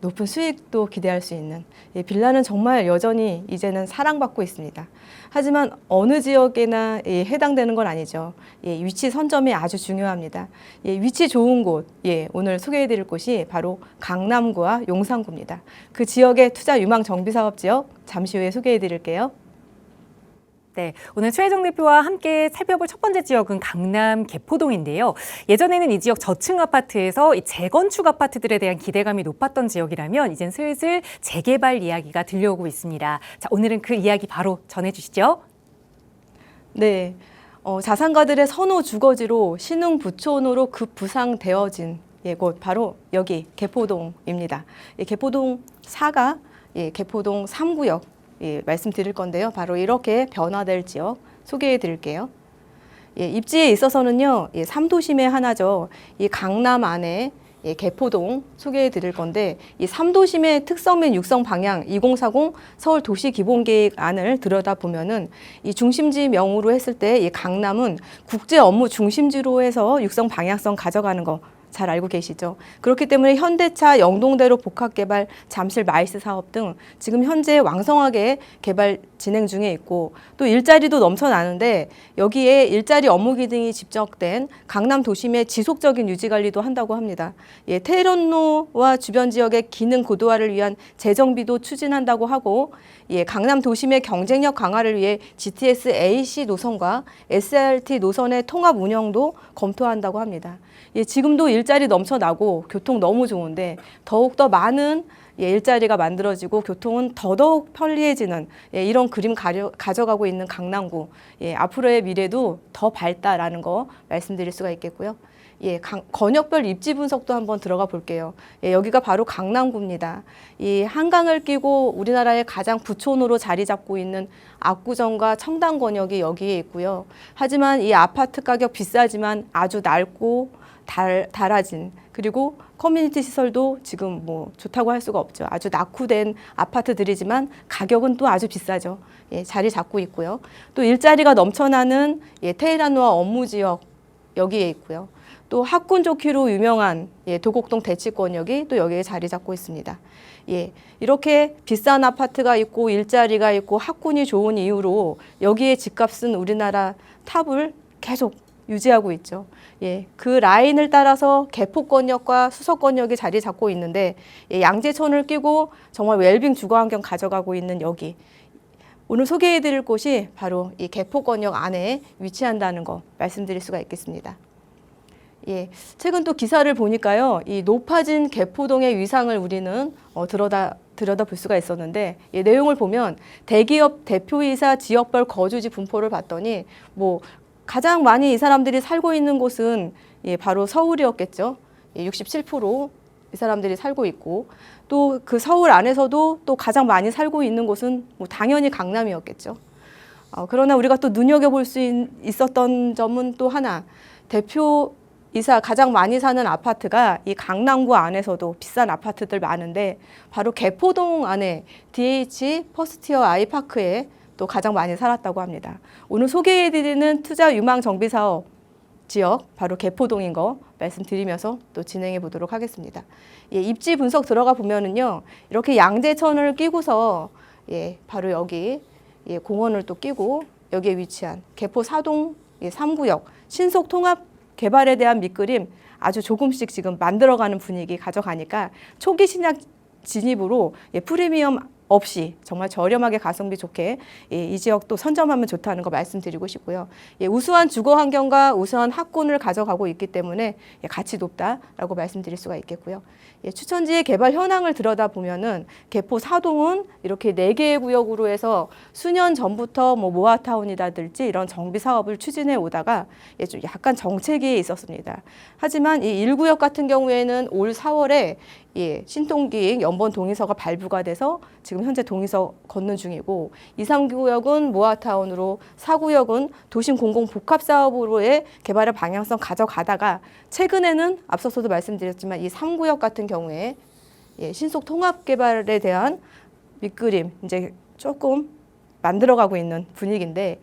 높은 수익도 기대할 수 있는 빌라는 정말 여전히 이제는 사랑받고 있습니다. 하지만 어느 지역에나 해당되는 건 아니죠. 위치 선점이 아주 중요합니다. 위치 좋은 곳, 오늘 소개해드릴 곳이 바로 강남구와 용산구입니다. 그 지역의 투자 유망 정비사업 지역 잠시 후에 소개해드릴게요. 네, 오늘 최혜정 대표와 함께 살펴볼 첫 번째 지역은 강남 개포동인데요. 예전에는 이 지역 저층 아파트에서 이 재건축 아파트들에 대한 기대감이 높았던 지역이라면 이젠 슬슬 재개발 이야기가 들려오고 있습니다. 자, 오늘은 그 이야기 바로 전해주시죠. 네, 자산가들의 선호 주거지로 신흥 부촌으로 급부상되어진 곳 바로 여기 개포동입니다. 개포동 4가 개포동 3구역 말씀드릴 건데요. 바로 이렇게 변화될 지역 소개해 드릴게요. 입지에 있어서는요, 3도심의 하나죠. 이 강남 안에 개포동 소개해 드릴 건데, 이 3도심의 특성 및 육성 방향 2040 서울 도시기본계획안을 들여다보면은 이 중심지명으로 했을 때 이 강남은 국제 업무 중심지로 해서 육성 방향성 가져가는 거 잘 알고 계시죠. 그렇기 때문에 현대차, 영동대로 복합개발, 잠실 마이스 사업 등 지금 현재 왕성하게 개발 진행 중에 있고 또 일자리도 넘쳐나는데 여기에 일자리 업무 기능이 집적된 강남 도심의 지속적인 유지 관리도 한다고 합니다. 예, 테일런로와 주변 지역의 기능 고도화를 위한 재정비도 추진한다고 하고 예, 강남 도심의 경쟁력 강화를 위해 GTS AC 노선과 SRT 노선의 통합 운영도 검토한다고 합니다. 예, 지금도 일자리 넘쳐나고 교통 너무 좋은데 더욱더 많은 예, 일자리가 만들어지고 교통은 더더욱 편리해지는 예, 이런 그림 가져가고 있는 강남구. 예, 앞으로의 미래도 더 밝다라는 거 말씀드릴 수가 있겠고요. 예, 권역별 입지 분석도 한번 들어가 볼게요. 예, 여기가 바로 강남구입니다. 이 한강을 끼고 우리나라의 가장 부촌으로 자리 잡고 있는 압구정과 청담 권역이 여기에 있고요. 하지만 이 아파트 가격 비싸지만 아주 낡고 닳아진 그리고 커뮤니티 시설도 지금 뭐 좋다고 할 수가 없죠. 아주 낙후된 아파트들이지만 가격은 또 아주 비싸죠. 예, 자리 잡고 있고요. 또 일자리가 넘쳐나는 예, 테헤란노아 업무 지역 여기에 있고요. 또 학군 좋기로 유명한 예, 도곡동 대치권역이 또 여기에 자리 잡고 있습니다. 예, 이렇게 비싼 아파트가 있고 일자리가 있고 학군이 좋은 이유로 여기에 집값은 우리나라 탑을 계속 유지하고 있죠. 예, 그 라인을 따라서 개포권역과 수서권역이 자리 잡고 있는데 예, 양재천을 끼고 정말 웰빙 주거환경 가져가고 있는 여기. 오늘 소개해드릴 곳이 바로 이 개포권역 안에 위치한다는 거 말씀드릴 수가 있겠습니다. 예, 최근 또 기사를 보니까요, 이 높아진 개포동의 위상을 우리는 들여다볼 수가 있었는데, 예, 내용을 보면 대기업 대표이사 지역별 거주지 분포를 봤더니, 뭐 가장 많이 이 사람들이 살고 있는 곳은 예, 바로 서울이었겠죠. 예, 67% 이 사람들이 살고 있고, 또 그 서울 안에서도 또 가장 많이 살고 있는 곳은 뭐 당연히 강남이었겠죠. 그러나 우리가 또 눈여겨볼 수 있었던 점은 또 하나, 대표이사 가장 많이 사는 아파트가 이 강남구 안에서도 비싼 아파트들 많은데 바로 개포동 안에 DH 퍼스티어 아이파크에 또 가장 많이 살았다고 합니다. 오늘 소개해드리는 투자 유망 정비 사업 지역 바로 개포동인 거 말씀드리면서 또 진행해 보도록 하겠습니다. 예, 입지 분석 들어가 보면은요, 이렇게 양재천을 끼고서 예, 바로 여기 예, 공원을 또 끼고 여기에 위치한 개포 4동 예, 3구역 신속 통합 개발에 대한 밑그림 아주 조금씩 지금 만들어가는 분위기 가져가니까 초기 신약 진입으로 예, 프리미엄 없이 정말 저렴하게 가성비 좋게 예, 이 지역도 선점하면 좋다는 거 말씀드리고 싶고요. 예, 우수한 주거 환경과 우수한 학군을 가져가고 있기 때문에 예, 가치 높다라고 말씀드릴 수가 있겠고요. 예, 추천지의 개발 현황을 들여다보면은 개포 4동은 이렇게 4개의 구역으로 해서 수년 전부터 뭐 모아타운이라든지 이런 정비 사업을 추진해 오다가 예, 좀 약간 정체기에 있었습니다. 하지만 이 1구역 같은 경우에는 올 4월에 예, 신통기획 연번 동의서가 발부가 돼서 지금 현재 동의서 걷는 중이고 2, 3구역은 모아타운으로 4구역은 도심 공공 복합 사업으로의 개발의 방향성 가져가다가 최근에는 앞서서도 말씀드렸지만 이 3구역 같은 경우에 예, 신속 통합 개발에 대한 밑그림 이제 조금 만들어가고 있는 분위기인데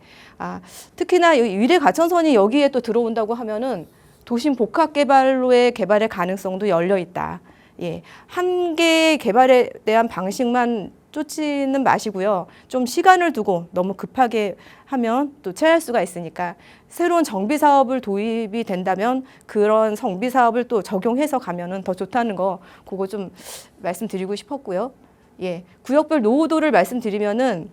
특히나 위례 가천선이 여기에 또 들어온다고 하면은 도심 복합 개발로의 개발의 가능성도 열려 있다. 예, 한 개의 개발에 대한 방식만 쫓지는 마시고요. 좀 시간을 두고 너무 급하게 하면 또 체할 수가 있으니까 새로운 정비 사업을 도입이 된다면 그런 정비 사업을 또 적용해서 가면은 더 좋다는 거 그거 좀 말씀드리고 싶었고요. 예, 구역별 노후도를 말씀드리면은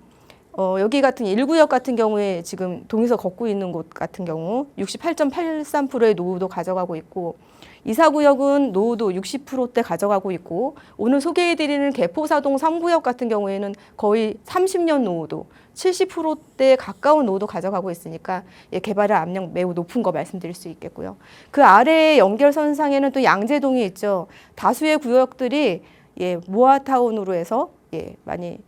여기 같은 1구역 같은 경우에 지금 동의서 걷고 있는 곳 같은 경우 68.83%의 노후도 가져가고 있고 2, 4구역은 노후도 60%대 가져가고 있고 오늘 소개해드리는 개포사동 3구역 같은 경우에는 거의 30년 노후도 70%대 가까운 노후도 가져가고 있으니까 예, 개발의 압력 매우 높은 거 말씀드릴 수 있겠고요. 그 아래의 연결선상에는 또 양재동이 있죠. 다수의 구역들이 예, 모아타운으로 해서 예, 많이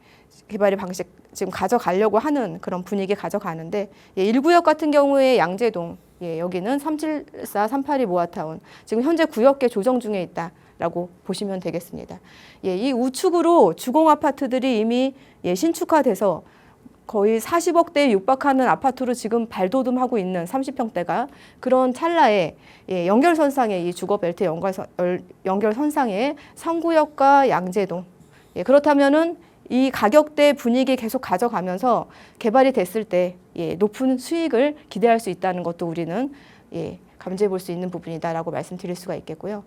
개발의 방식 지금 가져가려고 하는 그런 분위기 가져가는데 예, 1구역 같은 경우에 양재동 예, 여기는 374, 382 모아타운 지금 현재 구역계 조정 중에 있다라고 보시면 되겠습니다. 예, 이 우측으로 주공 아파트들이 이미 예, 신축화돼서 거의 40억대에 육박하는 아파트로 지금 발돋움하고 있는 30평대가 그런 찰나에 연결선상에 이 주거벨트 연결선상에 3구역과 양재동 그렇다면은 이 가격대 분위기 계속 가져가면서 개발이 됐을 때 높은 수익을 기대할 수 있다는 것도 우리는 감지해 볼 수 있는 부분이다라고 말씀드릴 수가 있겠고요.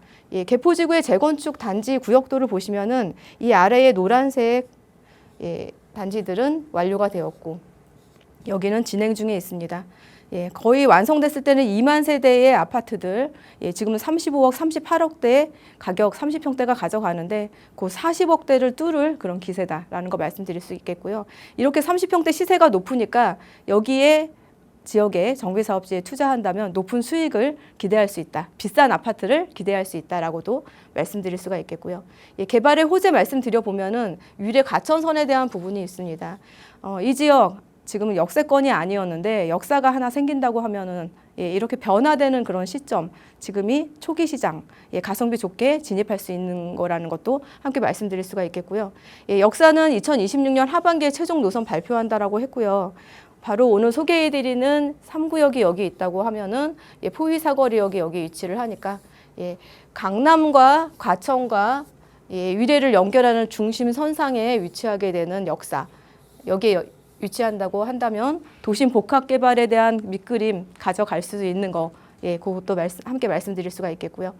개포지구의 재건축 단지 구역도를 보시면은 이 아래의 노란색 단지들은 완료가 되었고 여기는 진행 중에 있습니다. 거의 완성됐을 때는 2만 세대의 아파트들, 지금은 35억, 38억대 가격 30평대가 가져가는데 그 40억대를 뚫을 그런 기세다라는 거 말씀드릴 수 있겠고요. 이렇게 30평대 시세가 높으니까 여기에 지역에 정비사업지에 투자한다면 높은 수익을 기대할 수 있다. 비싼 아파트를 기대할 수 있다라고도 말씀드릴 수가 있겠고요. 개발의 호재 말씀드려보면은 위례 가천선에 대한 부분이 있습니다. 이 지역 지금은 역세권이 아니었는데 역사가 하나 생긴다고 하면은 이렇게 변화되는 그런 시점, 지금이 초기 시장, 가성비 좋게 진입할 수 있는 거라는 것도 함께 말씀드릴 수가 있겠고요. 역사는 2026년 하반기에 최종 노선 발표한다라고 했고요. 바로 오늘 소개해드리는 3구역이 여기 있다고 하면은 포위사거리역이 여기 위치를 하니까 강남과 과천과 위례를 연결하는 중심 선상에 위치하게 되는 역사, 여기에 위치한다고 한다면 도심 복합 개발에 대한 밑그림 가져갈 수 있는 거, 그것도 함께 말씀드릴 수가 있겠고요.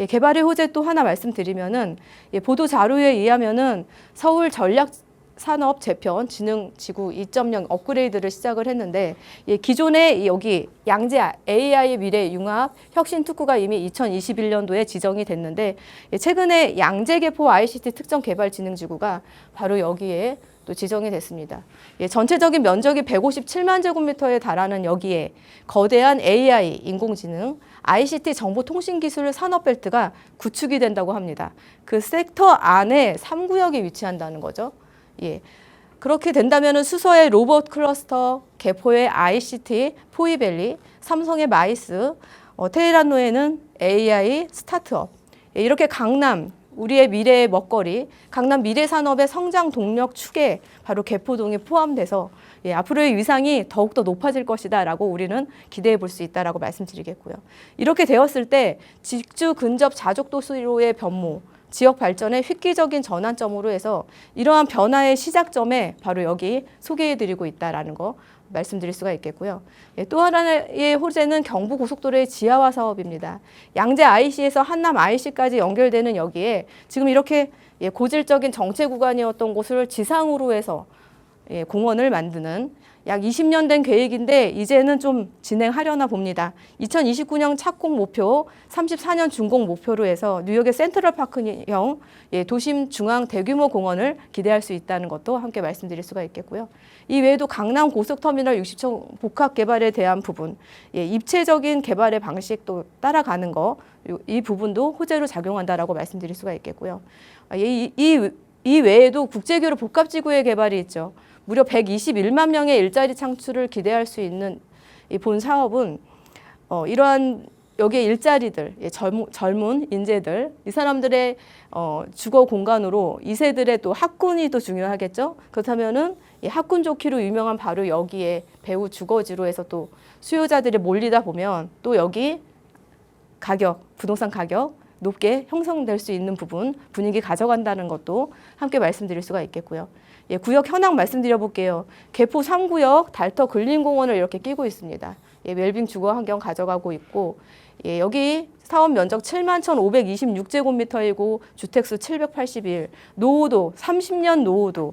개발의 호재 또 하나 말씀드리면은 보도 자료에 의하면은 서울 전략 산업 재편 진흥지구 2.0 업그레이드를 시작을 했는데 기존에 여기 양재 AI 미래 융합 혁신 특구가 이미 2021년도에 지정이 됐는데 최근에 양재 개포 ICT 특정 개발 진흥지구가 바로 여기에 또 지정이 됐습니다. 전체적인 면적이 157만 제곱미터에 달하는 여기에 거대한 AI 인공지능 ICT 정보통신기술 산업벨트가 구축이 된다고 합니다. 그 섹터 안에 3구역이 위치한다는 거죠. 그렇게 된다면 수서의 로봇 클러스터, 개포의 ICT, 포이밸리, 삼성의 마이스, 테헤란노에는 AI 스타트업, 이렇게 강남, 우리의 미래의 먹거리, 강남 미래산업의 성장 동력 축에 바로 개포동이 포함돼서 앞으로의 위상이 더욱더 높아질 것이다라고 우리는 기대해 볼 수 있다라고 말씀드리겠고요. 이렇게 되었을 때 직주 근접 자족도시로의 변모, 지역 발전의 획기적인 전환점으로 해서 이러한 변화의 시작점에 바로 여기 소개해드리고 있다라는 거 말씀드릴 수가 있겠고요. 또 하나의 호재는 경부고속도로의 지하화 사업입니다. 양재 IC에서 한남 IC까지 연결되는 여기에 지금 이렇게 고질적인 정체 구간이었던 곳을 지상으로 해서 공원을 만드는 약 20년 된 계획인데 이제는 좀 진행하려나 봅니다. 2029년 착공 목표, 34년 준공 목표로 해서 뉴욕의 센트럴파크형 도심 중앙 대규모 공원을 기대할 수 있다는 것도 함께 말씀드릴 수가 있겠고요. 이 외에도 강남 고속터미널 60층 복합 개발에 대한 부분, 입체적인 개발의 방식도 따라가는 거, 이 부분도 호재로 작용한다라고 말씀드릴 수가 있겠고요. 이 외에도 국제교류 복합지구의 개발이 있죠. 무려 121만 명의 일자리 창출을 기대할 수 있는 이 본 사업은 이러한 여기에 일자리들, 젊은 인재들, 이 사람들의 주거 공간으로 이 세들의 또 학군이 또 중요하겠죠. 그렇다면은 이 학군 좋기로 유명한 바로 여기에 배후 주거지로 해서 또 수요자들이 몰리다 보면 또 여기 부동산 가격 높게 형성될 수 있는 부분, 분위기 가져간다는 것도 함께 말씀드릴 수가 있겠고요. 구역 현황 말씀드려 볼게요. 개포 3구역 달터 근린공원을 이렇게 끼고 있습니다. 웰빙 주거 환경 가져가고 있고 여기 사업 면적 71,526제곱미터이고 주택수 781, 노후도 30년 노후도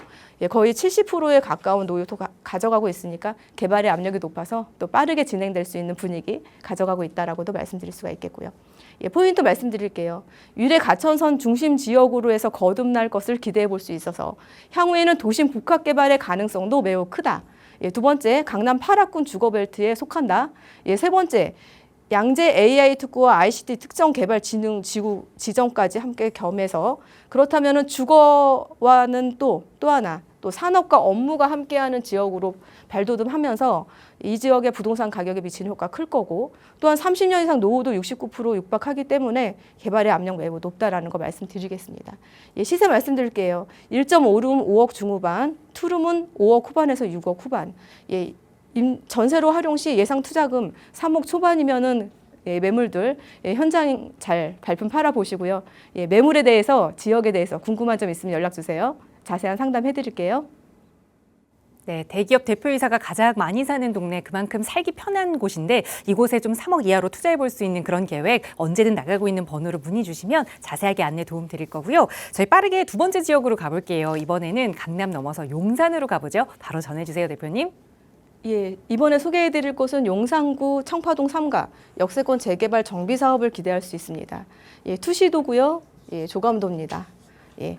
거의 70%에 가까운 노후도 가져가고 있으니까 개발의 압력이 높아서 또 빠르게 진행될 수 있는 분위기 가져가고 있다라고도 말씀드릴 수가 있겠고요. 포인트 말씀드릴게요. 위례 가천선 중심 지역으로 해서 거듭날 것을 기대해 볼 수 있어서 향후에는 도심 복합 개발의 가능성도 매우 크다. 두 번째, 강남 8학군 주거벨트에 속한다. 세 번째, 양재 AI 특구와 ICT 특정 개발 진흥 지구 지정까지 함께 겸해서 그렇다면은 주거와는 또 하나 또 산업과 업무가 함께하는 지역으로 발돋움하면서 이 지역의 부동산 가격에 미치는 효과가 클 거고 또한 30년 이상 노후도 69% 육박하기 때문에 개발의 압력 매우 높다라는 거 말씀드리겠습니다. 예, 시세 말씀드릴게요. 1.5룸 5억 중후반, 투룸은 5억 후반에서 6억 후반. 예, 전세로 활용 시 예상 투자금 3억 초반이면은 예, 매물들 예, 현장 잘 발품 팔아보시고요. 예, 매물에 대해서 지역에 대해서 궁금한 점 있으면 연락 주세요. 자세한 상담 해드릴게요. 네, 대기업 대표이사가 가장 많이 사는 동네 그만큼 살기 편한 곳인데 이곳에 좀 3억 이하로 투자해 볼 수 있는 그런 계획 언제든 나가고 있는 번호로 문의 주시면 자세하게 안내 도움 드릴 거고요. 저희 빠르게 두 번째 지역으로 가볼게요. 이번에는 강남 넘어서 용산으로 가보죠. 바로 전해주세요, 대표님. 예, 이번에 소개해드릴 곳은 용산구 청파동 3가 역세권 재개발 정비 사업을 기대할 수 있습니다. 예, 투시도고요. 예, 조감도입니다. 예.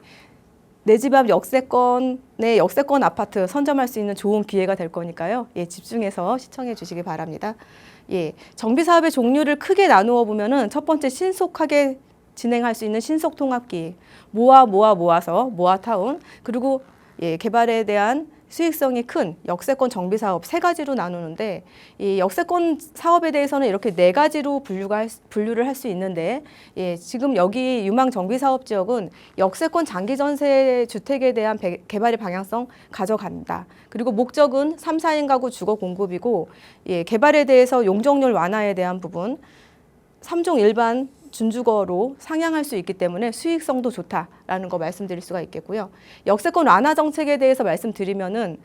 내 집 앞 역세권의 역세권 아파트 선점할 수 있는 좋은 기회가 될 거니까요. 예, 집중해서 시청해 주시기 바랍니다. 예, 정비 사업의 종류를 크게 나누어 보면은 첫 번째 신속하게 진행할 수 있는 신속 통합기, 모아서 모아타운, 그리고 예, 개발에 대한 수익성이 큰 역세권 정비 사업 세 가지로 나누는데 이 역세권 사업에 대해서는 이렇게 네 가지로 분류를 할 수 있는데 예, 지금 여기 유망 정비 사업 지역은 역세권 장기 전세 주택에 대한 개발의 방향성 가져간다. 그리고 목적은 3, 4인 가구 주거 공급이고 예, 개발에 대해서 용적률 완화에 대한 부분 3종 일반 준주거로 상향할 수 있기 때문에 수익성도 좋다라는 거 말씀드릴 수가 있겠고요. 역세권 완화 정책에 대해서 말씀드리면은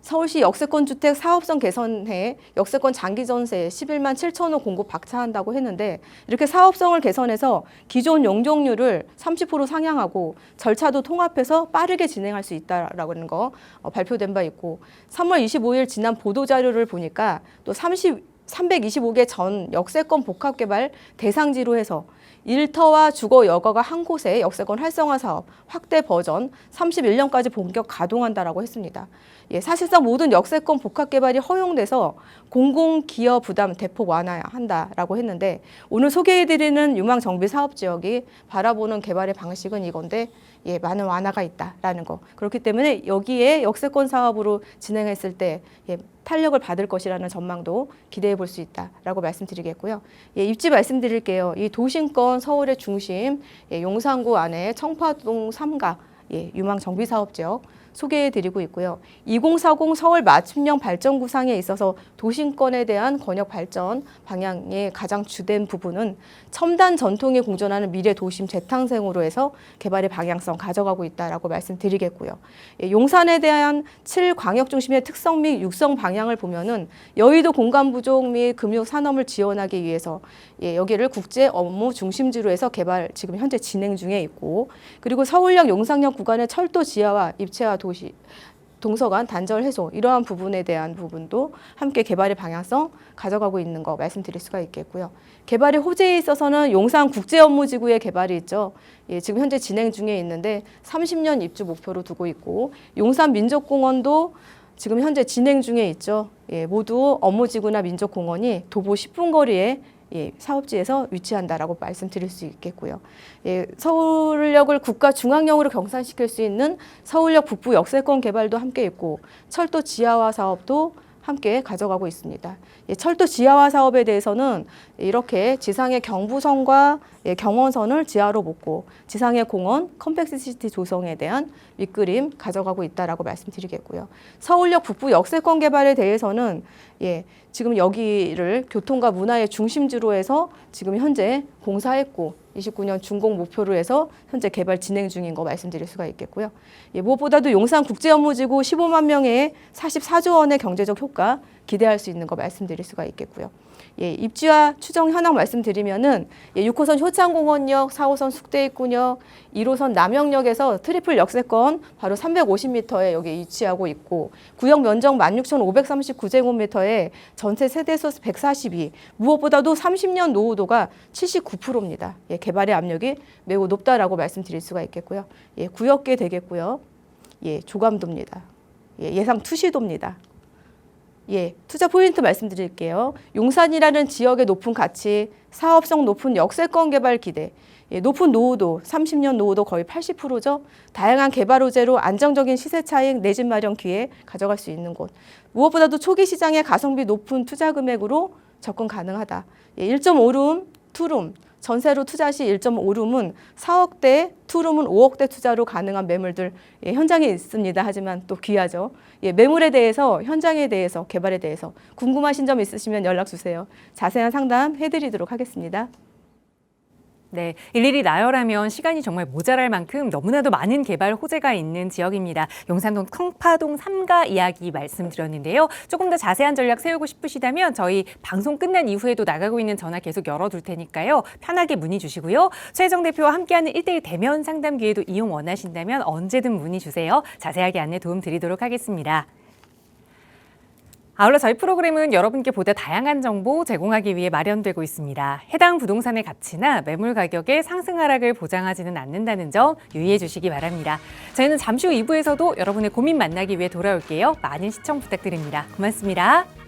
서울시 역세권 주택 사업성 개선해 역세권 장기 전세 11만 7천 호 공급 박차한다고 했는데 이렇게 사업성을 개선해서 기존 용적률을 30% 상향하고 절차도 통합해서 빠르게 진행할 수 있다라는 거 발표된 바 있고 3월 25일 지난 보도 자료를 보니까 또 325개 전 역세권 복합개발 대상지로 해서 일터와 주거 여가가 한 곳에 역세권 활성화 사업 확대 버전 31년까지 본격 가동한다라고 했습니다. 예, 사실상 모든 역세권 복합개발이 허용돼서 공공기여 부담 대폭 완화한다라고 했는데 오늘 소개해드리는 유망 정비 사업 지역이 바라보는 개발의 방식은 이건데 예, 많은 완화가 있다라는 거. 그렇기 때문에 여기에 역세권 사업으로 진행했을 때 예, 탄력을 받을 것이라는 전망도 기대해 볼 수 있다라고 말씀드리겠고요. 예, 입지 말씀드릴게요. 이 도심권 서울의 중심 예, 용산구 안에 청파동 3가 예, 유망 정비 사업 지역 소개해드리고 있고요. 2040 서울 맞춤형 발전 구상에 있어서 도심권에 대한 권역 발전 방향의 가장 주된 부분은 첨단 전통에 공존하는 미래 도심 재탄생으로 해서 개발의 방향성 가져가고 있다라고 말씀드리겠고요. 예, 용산에 대한 7광역 중심의 특성 및 육성 방향을 보면은 여의도 공간 부족 및 금융 산업을 지원하기 위해서 예, 여기를 국제 업무 중심지로 해서 개발 지금 현재 진행 중에 있고 그리고 서울역 용산역 구간의 철도 지하와 입체화 도시 동서간 단절 해소 이러한 부분에 대한 부분도 함께 개발의 방향성 가져가고 있는 거 말씀드릴 수가 있겠고요. 개발의 호재에 있어서는 용산 국제업무지구의 개발이 있죠. 예, 지금 현재 진행 중에 있는데 30년 입주 목표로 두고 있고 용산 민족공원도 지금 현재 진행 중에 있죠. 예, 모두 업무지구나 민족공원이 도보 10분 거리에 예, 사업지에서 위치한다라고 말씀드릴 수 있겠고요. 예, 서울역을 국가 중앙역으로 경산시킬 수 있는 서울역 북부 역세권 개발도 함께 있고 철도 지하화 사업도 함께 가져가고 있습니다. 예, 철도 지하화 사업에 대해서는 이렇게 지상의 경부선과 예, 경원선을 지하로 묶고 지상의 공원, 컴팩스시티 조성에 대한 밑그림 가져가고 있다라고 말씀드리겠고요. 서울역 북부 역세권 개발에 대해서는 예, 지금 여기를 교통과 문화의 중심지로 해서 지금 현재 공사했고 29년 준공 목표로 해서 현재 개발 진행 중인 거 말씀드릴 수가 있겠고요. 예, 무엇보다도 용산 국제업무지구 15만 명의 44조 원의 경제적 효과 기대할 수 있는 거 말씀드릴 수가 있겠고요. 예, 입지와 추정 현황 말씀드리면은 예, 6호선 효창공원역, 4호선 숙대입구역, 1호선 남영역에서 트리플 역세권 바로 350m에 여기 위치하고 있고 구역 면적 16,539제곱미터에 전체 세대수 142, 무엇보다도 30년 노후도가 79%입니다. 예, 개발의 압력이 매우 높다라고 말씀드릴 수가 있겠고요. 예, 구역계 되겠고요. 예, 조감도입니다. 예, 예상 투시도입니다. 예, 투자 포인트 말씀드릴게요. 용산이라는 지역의 높은 가치, 사업성 높은 역세권 개발 기대, 예, 높은 노후도, 30년 노후도 거의 80%죠. 다양한 개발 호재로 안정적인 시세 차익, 내 집 마련 기회 가져갈 수 있는 곳. 무엇보다도 초기 시장의 가성비 높은 투자 금액으로 접근 가능하다. 예, 1.5룸, 투룸, 전세로 투자 시 1.5룸은 4억대, 투룸은 5억대 투자로 가능한 매물들 예, 현장에 있습니다. 하지만 또 귀하죠. 예, 매물에 대해서, 현장에 대해서, 개발에 대해서 궁금하신 점 있으시면 연락 주세요. 자세한 상담 해드리도록 하겠습니다. 네, 일일이 나열하면 시간이 정말 모자랄 만큼 너무나도 많은 개발 호재가 있는 지역입니다. 용산동 청파동 3가 이야기 말씀드렸는데요. 조금 더 자세한 전략 세우고 싶으시다면 저희 방송 끝난 이후에도 나가고 있는 전화 계속 열어둘 테니까요. 편하게 문의 주시고요. 최혜정 대표와 함께하는 1대1 대면 상담 기회도 이용 원하신다면 언제든 문의 주세요. 자세하게 안내 도움 드리도록 하겠습니다. 아울러 저희 프로그램은 여러분께 보다 다양한 정보 제공하기 위해 마련되고 있습니다. 해당 부동산의 가치나 매물 가격의 상승 하락을 보장하지는 않는다는 점 유의해 주시기 바랍니다. 저희는 잠시 후 2부에서도 여러분의 고민 만나기 위해 돌아올게요. 많은 시청 부탁드립니다. 고맙습니다.